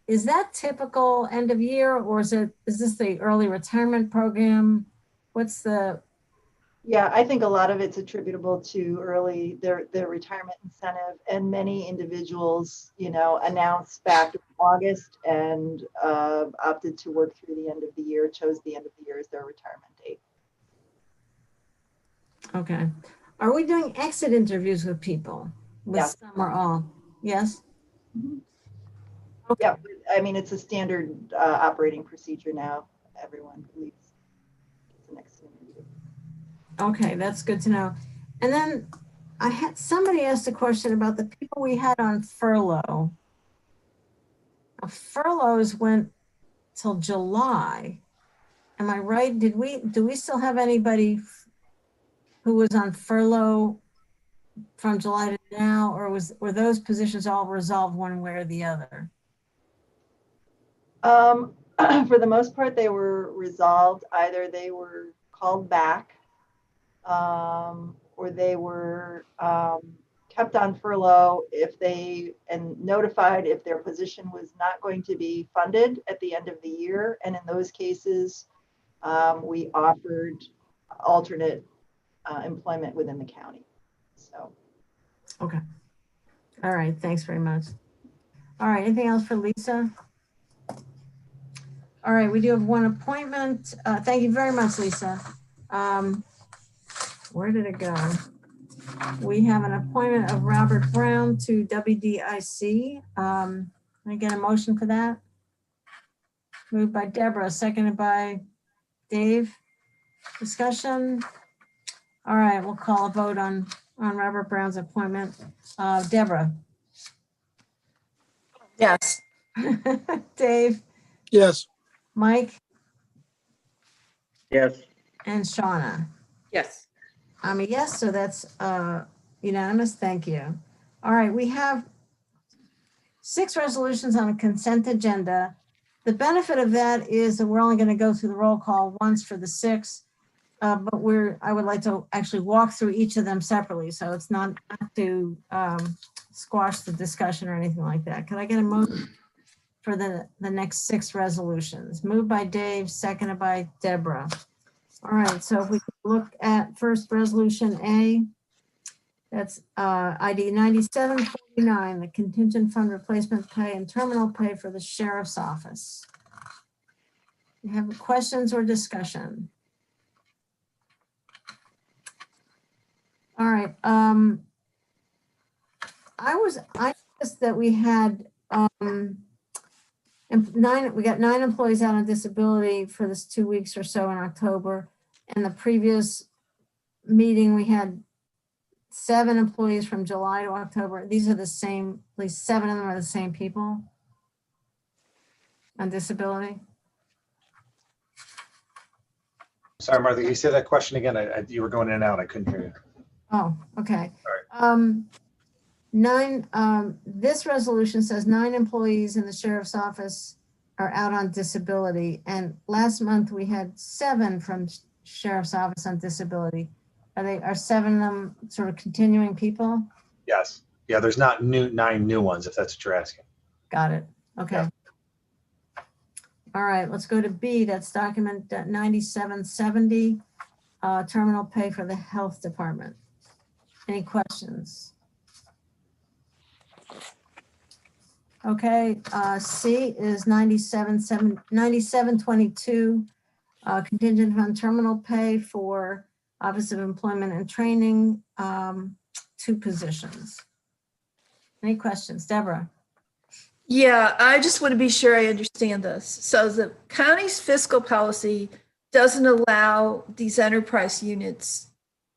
Is that typical end of year, or is this the early retirement program? What's the? Yeah, I think a lot of it's attributable to their retirement incentive, and many individuals, announced back in August and opted to work through the end of the year, chose the end of the year as their retirement date. Okay. Are we doing exit interviews with people? With Yeah. some or all? Yes? Mhm. Okay. Yeah, I mean, it's a standard operating procedure now. Everyone who leaves gets an exit interview. Okay, that's good to know. And then somebody asked a question about the people we had on furlough. Now, furloughs went till July. Am I right? Do we still have anybody who was on furlough from July to now, or were those positions all resolved one way or the other? For the most part, they were resolved. Either they were called back, or they were kept on furlough and notified if their position was not going to be funded at the end of the year. And in those cases, we offered alternate employment within the county. So. Okay. All right. Thanks very much. All right. Anything else for Lisa? All right. We do have one appointment. Thank you very much, Lisa. Where did it go? We have an appointment of Robert Brown to WDIC. Can I get a motion for that? Moved by Deborah, seconded by Dave. Discussion? All right, we'll call a vote on Robert Brown's appointment. Deborah? Yes. Dave? Yes. Mike? Yes. And Shauna? Yes. I'm a yes, so that's unanimous. Thank you. All right, we have 6 resolutions on a consent agenda. The benefit of that is that we're only going to go through the roll call once for the 6, but I would like to actually walk through each of them separately, so it's not to squash the discussion or anything like that. Can I get a motion for the next 6 resolutions? Moved by Dave, seconded by Deborah. All right, so if we look at first resolution A, that's ID 9749, the contingent fund replacement pay and terminal pay for the sheriff's office. You have questions or discussion? All right. I noticed that we had we got 9 employees out on disability for this 2 weeks or so in October. In the previous meeting, we had 7 employees from July to October. These are the same, at least 7 of them are the same people on disability. Sorry, Martha, can you say that question again? You were going in and out. I couldn't hear you. Oh, okay. Sorry. This resolution says 9 employees in the sheriff's office are out on disability. And last month we had 7 from sheriff's office on disability. Are 7 of them sort of continuing people? Yes. Yeah, there's not 9 new ones, if that's what you're asking. Got it. Okay. Yeah. All right, let's go to B. That's document 9770, terminal pay for the health department. Any questions? Okay, C is 9722, contingent fund terminal pay for Office of Employment and Training, 2 positions. Any questions? Deborah? Yeah, I just want to be sure I understand this. So the county's fiscal policy doesn't allow these enterprise units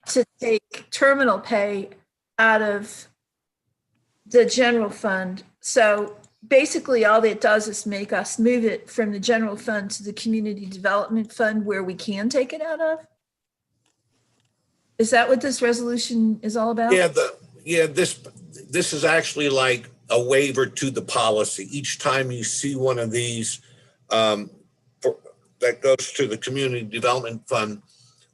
to take terminal pay out of the general fund. So basically all it does is make us move it from the general fund to the community development fund where we can take it out of? Is that what this resolution is all about? This is actually like a waiver to the policy. Each time you see one of these that goes to the community development fund,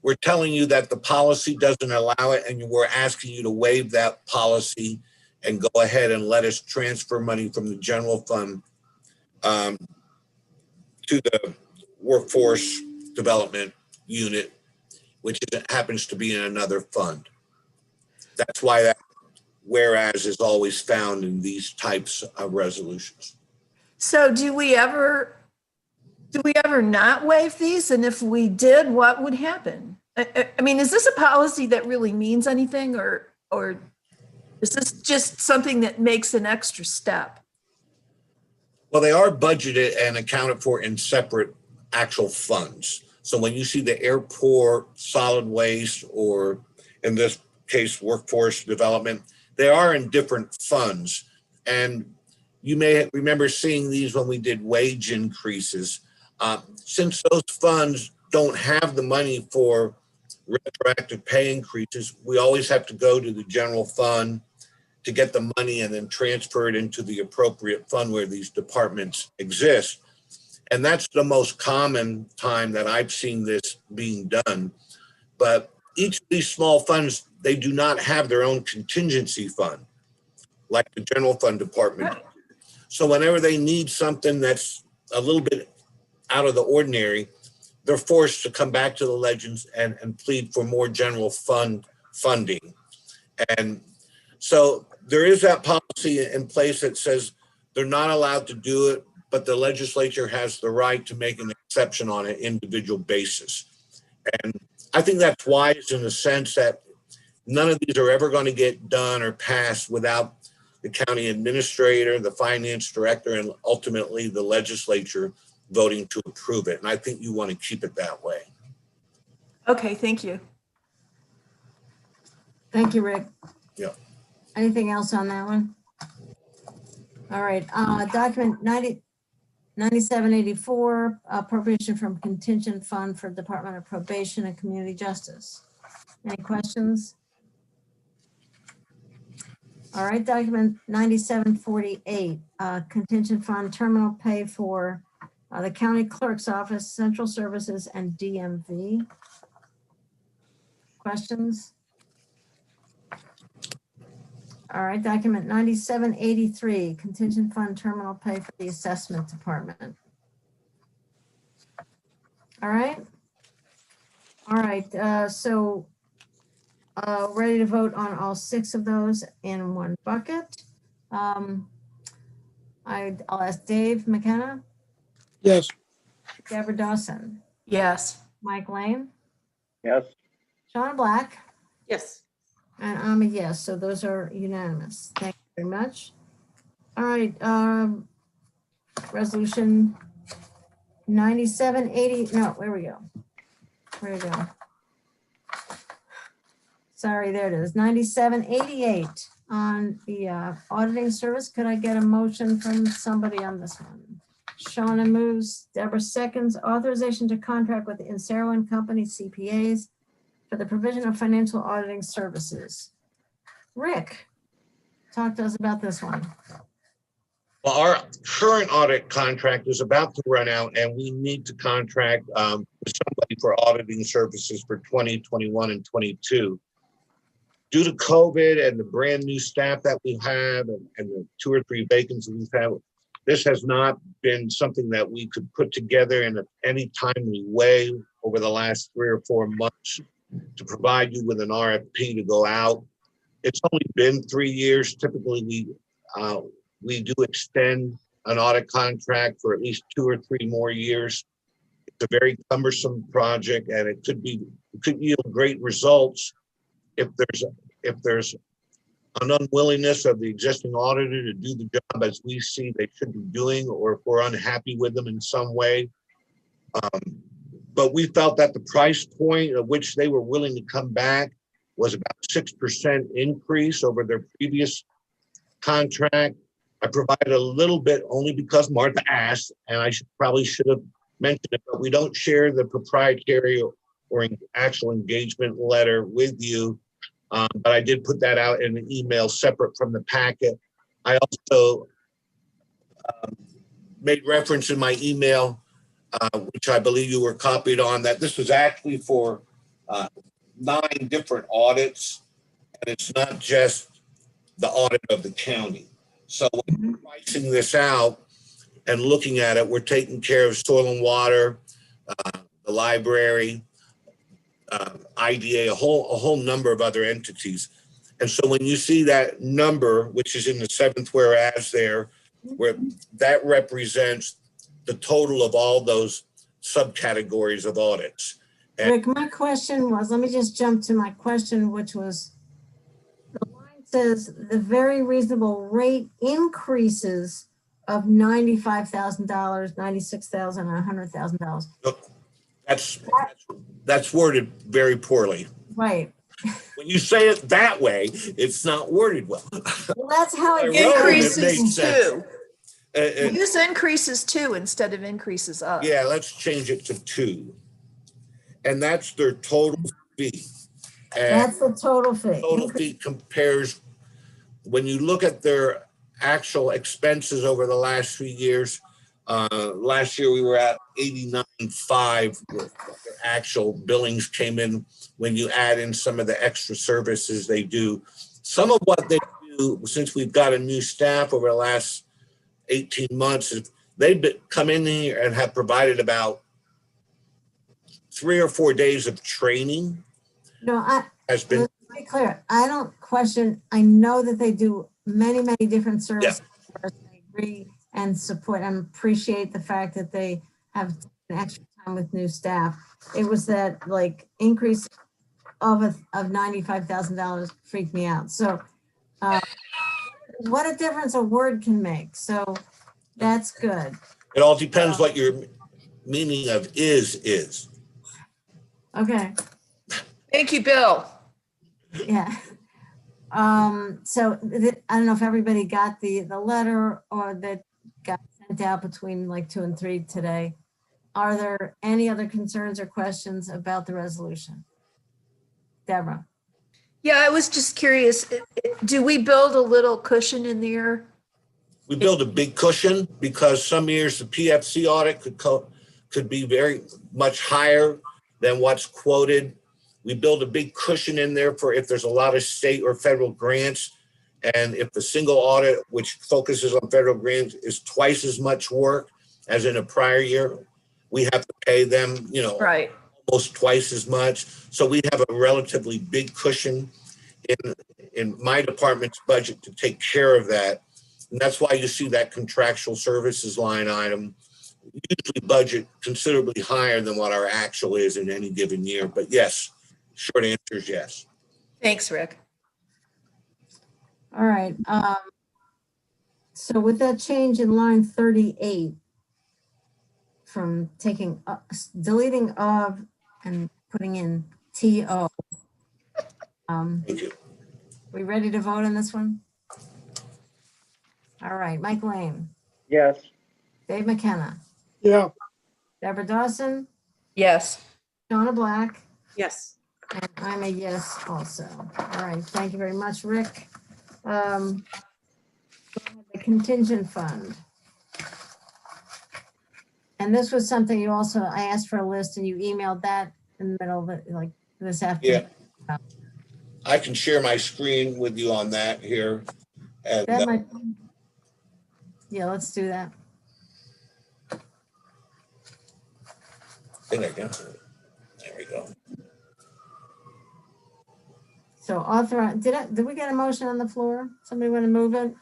we're telling you that the policy doesn't allow it, and we're asking you to waive that policy and go ahead and let us transfer money from the general fund to the workforce development unit, which happens to be in another fund. That's why that whereas is always found in these types of resolutions. So do we ever not waive these? And if we did, what would happen? I mean, is this a policy that really means anything, or is this just something that makes an extra step? Well, they are budgeted and accounted for in separate actual funds. So when you see the airport, solid waste, or in this case, workforce development, they are in different funds. And you may remember seeing these when we did wage increases. Since those funds don't have the money for retroactive pay increases, we always have to go to the general fund to get the money and then transfer it into the appropriate fund where these departments exist. And that's the most common time that I've seen this being done. But each of these small funds, they do not have their own contingency fund, like the general fund department. Right. So whenever they need something that's a little bit out of the ordinary, they're forced to come back to the legends and plead for more general fund funding. And so there is that policy in place that says they're not allowed to do it, but the legislature has the right to make an exception on an individual basis. And I think that's wise in the sense that none of these are ever going to get done or passed without the county administrator, the finance director, and ultimately the legislature voting to approve it. And I think you want to keep it that way. Okay, thank you. Thank you, Rick. Yeah. Anything else on that one? All right, document 9784, appropriation from contingent fund for Department of Probation and Community Justice. Any questions? All right, document 9748, contingent fund terminal pay for the county clerk's office, central services, and DMV. Questions? All right, document 9783, contingent fund terminal pay for the assessment department. All right. All right, so ready to vote on all 6 of those in one bucket. I'll ask Dave McKenna, Yes. Deborah Dawson, Yes. Mike Lane, Yes. Shauna Black, Yes. and I'm a yes, so those are unanimous. Thank you very much. All right, resolution 9780, no, where we go? Where we go? sorry, there it is, 9788 on the auditing service. Could I get a motion from somebody on this one? Shauna moves, Deborah seconds, authorization to contract with the Insero and Company CPAs for the provision of financial auditing services. Rick, talk to us about this one. Well, our current audit contract is about to run out, and we need to contract with somebody for auditing services for 2021 and 22. Due to COVID and the brand new staff that we have and the 2 or 3 vacancies we've had, this has not been something that we could put together in any timely way over the last 3 or 4 months to provide you with an RFP to go out. It's only been 3 years. Typically, we do extend an audit contract for at least 2 or 3 more years. It's a very cumbersome project, and it could yield great results if there's an unwillingness of the existing auditor to do the job as we see they should be doing, or if we're unhappy with them in some way. But we felt that the price point at which they were willing to come back was about 6% increase over their previous contract. I provided a little bit only because Martha asked, and I probably should have mentioned it, but we don't share the proprietary or actual engagement letter with you. But I did put that out in an email separate from the packet. I also made reference in my email, which I believe you were copied on, that this was actually for 9 different audits, and it's not just the audit of the county. So when we're pricing this out and looking at it, we're taking care of soil and water, the library, IDA, a whole number of other entities. And so when you see that number, which is in the 7th whereas there, where that represents the total of all those subcategories of audits. And Rick, my question was, let me just jump to my question, which was, the line says the very reasonable rate increases of $95,000, $96,000, and $100,000. that's worded very poorly. Right. When you say it that way, it's not worded well. Well, that's how it Increases sense. too. Use increases too instead of increases up. Yeah, let's change it to 2. And that's their total fee. And That's the total fee. total fee compares, when you look at their actual expenses over the last 3 years, last year we were at 89.5. Their actual billings came in when you add in some of the extra services they do. Some of what they do, since we've got a new staff over the last 18 months, is they've come in here and have provided about 3 or 4 days of training. No, Has been let's be clear. I don't question. I know that they do many different services. I agree and support and appreciate the fact that they have extra time with new staff. It was that like increase of $95,000 freaked me out. So what a difference a word can make. So that's good. It all depends what your meaning of is. Okay. Thank you, Bill. Yeah. So I don't know if everybody got the letter or that got sent out between like 2 and 3 today. Are there any other concerns or questions about the resolution? Deborah? Yeah, I was just curious, do we build a little cushion in there? We build a big cushion because some years the PFC audit could be very much higher than what's quoted. We build a big cushion in there for if there's a lot of state or federal grants, and if the single audit, which focuses on federal grants, is twice as much work as in a prior year, we have to pay them, Right. almost twice as much. So we have a relatively big cushion in my department's budget to take care of that. And that's why you see that contractual services line item usually budget considerably higher than what our actual is in any given year. But yes, short answer is yes. Thanks, Rick. All right. So with that change in line 38, from deleting of and putting in TO, Thank you. We ready to vote on this one? All right, Mike Lane, Yes. Dave McKenna, Yeah, Deborah Dawson, Yes. Donna Black, Yes. and I'm a yes also. All right, thank you very much, Rick. The contingent fund. And this was something you also, I asked for a list and you emailed that in the middle of it, like this afternoon. Yeah. I can share my screen with you on that here. And That might, yeah, let's do that. I think I got it. There we go. So authorize, did we get a motion on the floor? Somebody want to move it?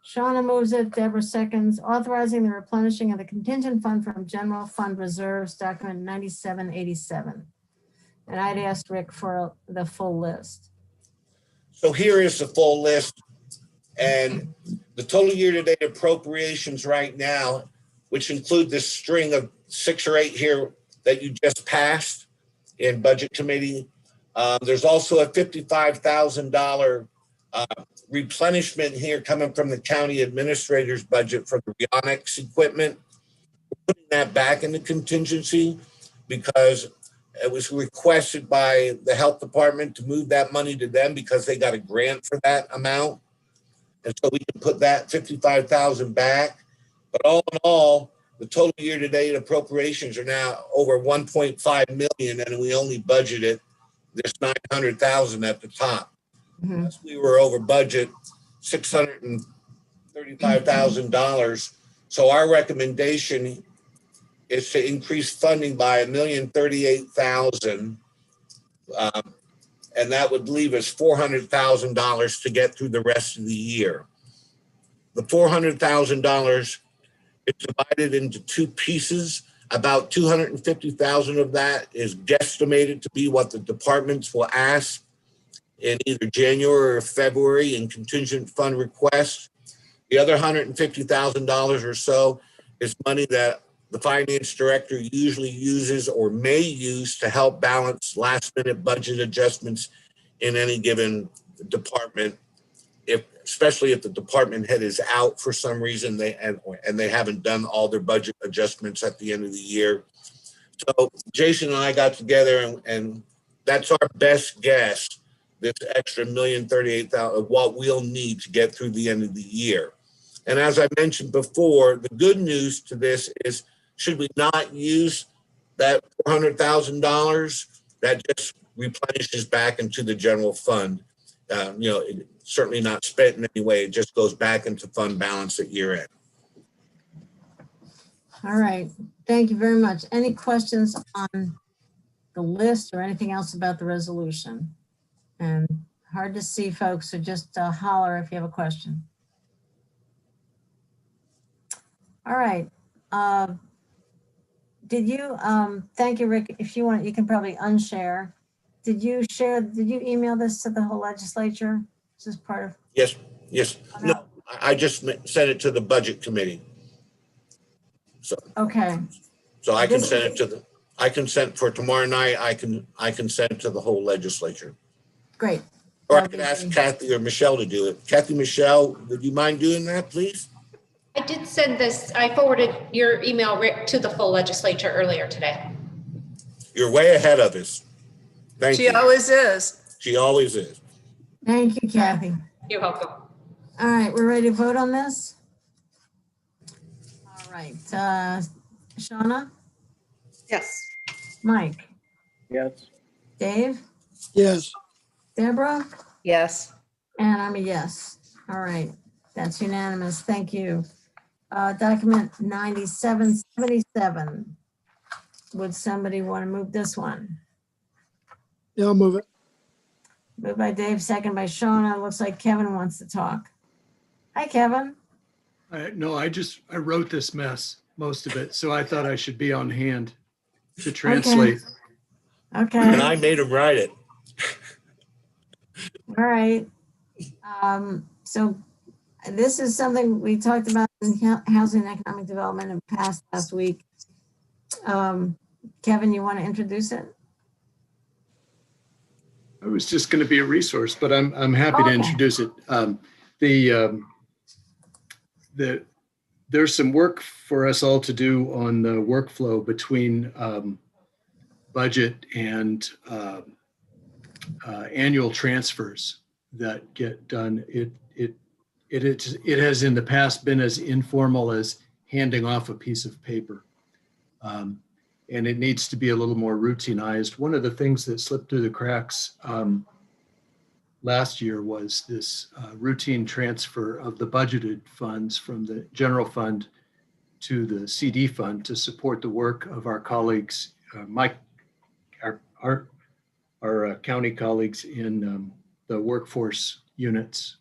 Shauna moves it, Deborah seconds, authorizing the replenishing of the contingent fund from general fund reserves, document 9787. And I'd asked Rick for the full list. So here is the full list, and the total year-to-date appropriations right now, which include this string of 6 or 8 here that you just passed in budget committee. There's also a $55,000 replenishment here coming from the county administrator's budget for the Rionix equipment. We're putting that back into contingency because it was requested by the health department to move that money to them because they got a grant for that amount. And so we can put that 55,000 back. But all in all, the total year-to-date appropriations are now over 1.5 million, and we only budgeted this 900,000 at the top. Plus we were over budget $635,000. So our recommendation is to increase funding by $1,038,000. And that would leave us $400,000 to get through the rest of the year. The $400,000 is divided into 2 pieces. About $250,000 of that is guesstimated to be what the departments will ask in either January or February in contingent fund requests. The other $150,000 or so is money that the finance director usually uses or may use to help balance last-minute budget adjustments in any given department, especially if the department head is out for some reason and they haven't done all their budget adjustments at the end of the year. So Jason and I got together and that's our best guess, this extra $1,038,000 of what we'll need to get through the end of the year. And as I mentioned before, the good news to this is, should we not use that $400,000, that just replenishes back into the general fund. Certainly not spent in any way. It just goes back into fund balance at year end. All right, thank you very much. Any questions on the list or anything else about the resolution? And hard to see, folks, so just holler if you have a question. All right. Did you, thank you, Rick. If you want, you can probably unshare. Did you email this to the whole legislature? This is part of. Yes. No, I just sent it to the budget committee. So. Okay. So I can send it to I can send for tomorrow night. I can send it to the whole legislature. Great. Or I could ask Kathy or Michelle to do it. Kathy, Michelle, would you mind doing that, please? I did send this, I forwarded your email, Rick, to the full legislature earlier today. You're way ahead of us. Thank you. She always is. She always is. Thank you, Kathy. You're welcome. All right, we're ready to vote on this? All right, Shauna, Yes. Mike, Yes. Dave, yes, Deborah, Yes. and I'm a yes. All right, that's unanimous. Thank you. Document 9777. Would somebody want to move this one? yeah, I'll move it. Moved by Dave, second by Shauna. Looks like Kevin wants to talk. Hi, Kevin. No, I wrote this mess, most of it, so I thought I should be on hand to translate. Okay. And I made him write it. All right. So this is something we talked about in Housing and Economic Development and passed last week. Kevin, you want to introduce it? I was just going to be a resource, but I'm happy to Okay. introduce it. There's some work for us all to do on the workflow between budget and annual transfers that get done. It has in the past been as informal as handing off a piece of paper. And it needs to be a little more routinized. One of the things that slipped through the cracks last year was this routine transfer of the budgeted funds from the general fund to the CD fund to support the work of our colleagues, our county colleagues in the workforce units,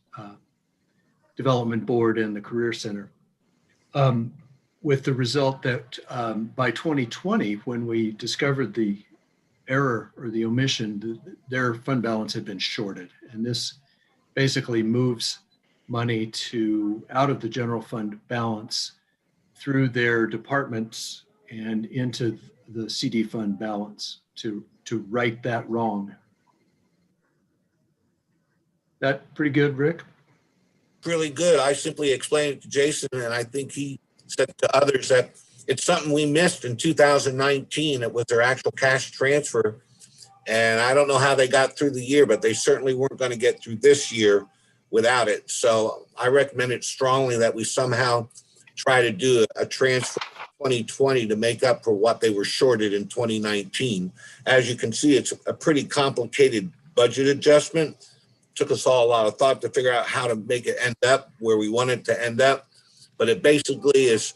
development board and the career center. With the result that by 2020, when we discovered the error or the omission, their fund balance had been shorted. And this basically moves money out of the general fund balance through their departments and into the CD fund balance to right that wrong. That pretty good, Rick? Really good. I simply explained it to Jason, and I think he said to others that it's something we missed in 2019. It was their actual cash transfer. And I don't know how they got through the year, but they certainly weren't going to get through this year without it. So I recommend it strongly that we somehow try to do a transfer in 2020 to make up for what they were shorted in 2019. As you can see, it's a pretty complicated budget adjustment. Took us all a lot of thought to figure out how to make it end up where we want it to end up. But it basically is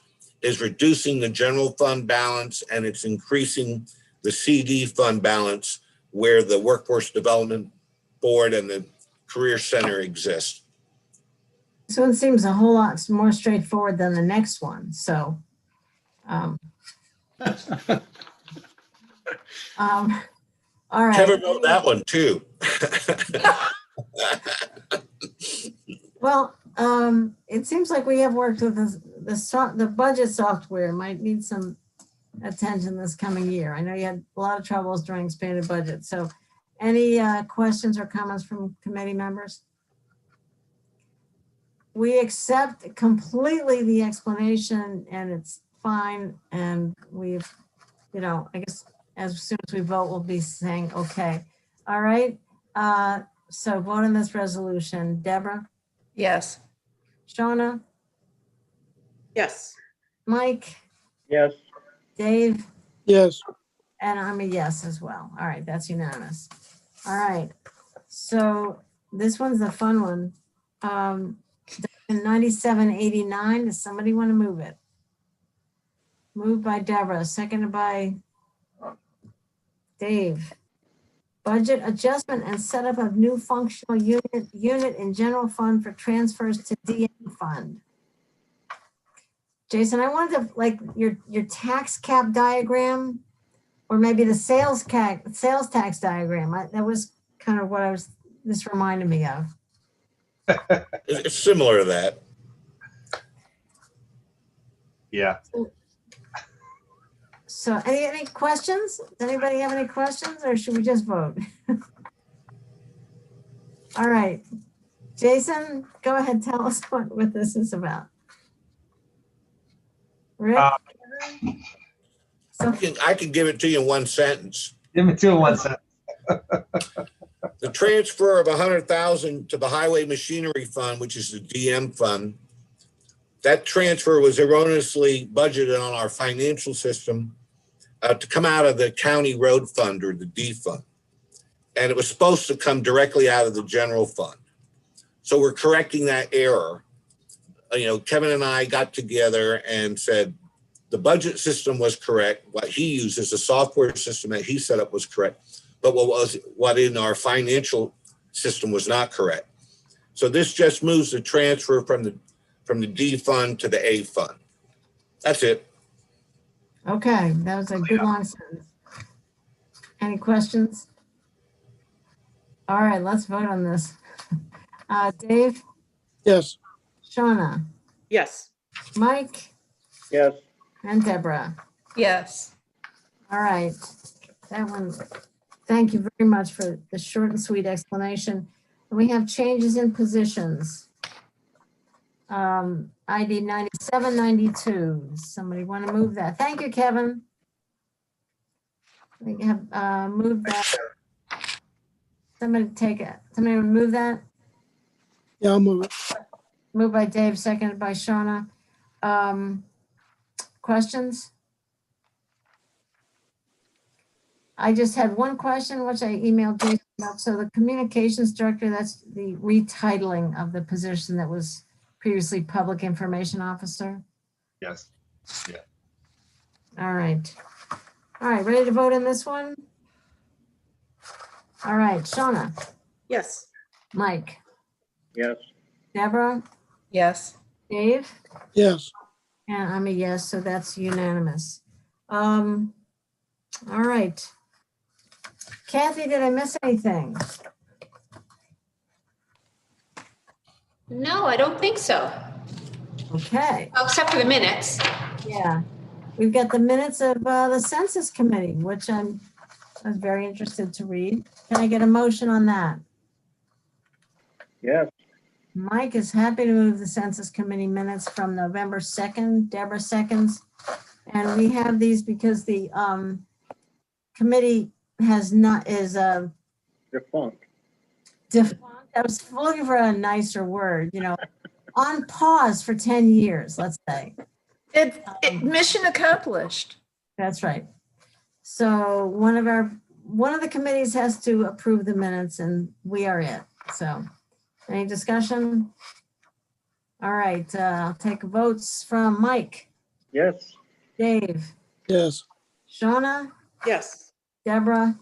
reducing the general fund balance, and it's increasing the CD fund balance where the Workforce Development Board and the Career Center exist. This one seems a whole lot more straightforward than the next one, so. All right. Kevin wrote that one too. Well, it seems like we have worked with the budget software. Might need some attention this coming year. I know you had a lot of troubles during expanded budget. So any questions or comments from committee members? We accept completely the explanation and it's fine. And we've, I guess as soon as we vote, we'll be saying, okay. All right. So vote on this resolution. Deborah? Yes. Shauna? Yes. Mike? Yes. Dave? Yes. And I'm a yes as well. All right, that's unanimous. All right, so this one's the fun one. 9789, does somebody want to move it? Moved by Deborah, seconded by Dave. Budget adjustment and setup of new functional unit in general fund for transfers to DM fund. Jason, I wanted to like your tax cap diagram, or maybe the sales tax diagram. That was kind of what this reminded me of. It's similar to that. Yeah. So any questions? Does anybody have any questions, or should we just vote? All right, Jason, go ahead, tell us what this is about. Rick? I can give it to you in one sentence. Give me two in one sentence. The transfer of $100,000 to the Highway Machinery Fund, which is the DM fund, that transfer was erroneously budgeted on our financial system to come out of the county road fund, or the D fund. And it was supposed to come directly out of the general fund. So we're correcting that error. Kevin and I got together and said the budget system was correct. What he uses, the software system that he set up, was correct. But what in our financial system was not correct. So this just moves the transfer from the D fund to the A fund. That's it. Okay, that was a good long sentence. Any questions? All right, let's vote on this. Dave? Yes. Shauna? Yes. Mike? Yes. And Deborah? Yes. All right, that one Thank you very much for the short and sweet explanation. We have changes in positions. ID 9792. Somebody want to move that? Thank you, Kevin. We have moved that. Somebody take it. Somebody move that. Yeah, I'll move it. Moved by Dave, seconded by Shauna. Questions? I just had one question, which I emailed Jason about. So the communications director, that's the retitling of the position that was previously public information officer. Yes. All right. All right, ready to vote on this one? All right, Shauna, Yes. Mike, Yes. Deborah, Yes. Dave, Yes. and I'm a yes, so that's unanimous. All right. Kathy, did I miss anything? No, I don't think so. Okay, Oh, except for the minutes. yeah. We've got the minutes of the census committee, which I was very interested to read. Can I get a motion on that? Yes. Mike is happy to move the census committee minutes from November 2nd, Deborah seconds. And we have these because the committee is Defunct. defunct. I was looking for a nicer word, on pause for 10 years, let's say. Mission accomplished. That's right. So one of the committees has to approve the minutes and we are it. So any discussion? All right, I'll take votes from Mike, Yes. Dave, Yes. Shauna, Yes. Deborah,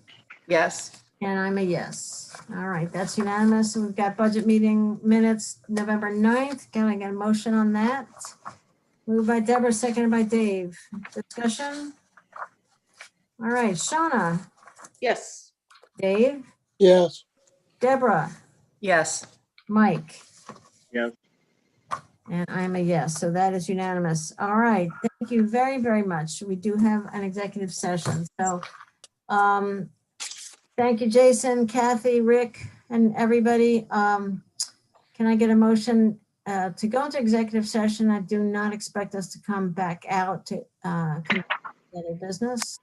Yes. and I'm a yes. All right, that's unanimous. We've got budget meeting minutes, November 9th. Can I get a motion on that? Moved by Deborah, seconded by Dave. Discussion? All right, Shauna, Yes. Dave, Yes. Deborah, Yes. Mike, Yes. and I'm a yes, so that is unanimous. All right, thank you very, very much. We do have an executive session, so thank you, Jason, Kathy, Rick, and everybody. Can I get a motion to go into executive session? I do not expect us to come back out to conduct other business.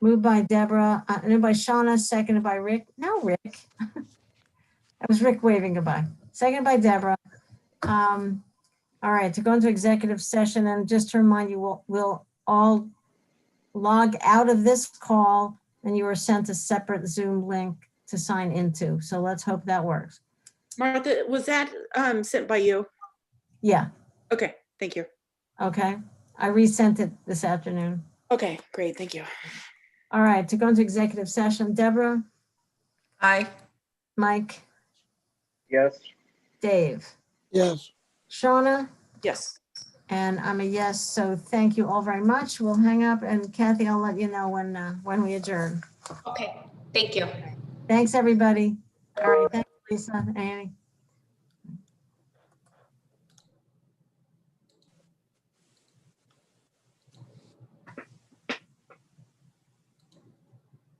Moved by Deborah, moved by Shauna, seconded by Rick. No, Rick. That was Rick waving goodbye. Seconded by Deborah. All right, to go into executive session, and just to remind you, we'll all log out of this call and you were sent a separate Zoom link to sign into. So let's hope that works. Martha, was that sent by you? Yeah, Okay, thank you. okay. I resent it this afternoon. Okay, great, thank you. All right, to go into executive session, Deborah, Aye. Mike, Yes. Dave, Yes. Shauna, Yes. and I'm a yes. So thank you all very much. We'll hang up, and Kathy, I'll let you know when we adjourn. Okay, thank you. Thanks, everybody. All right, thanks, Lisa, Annie.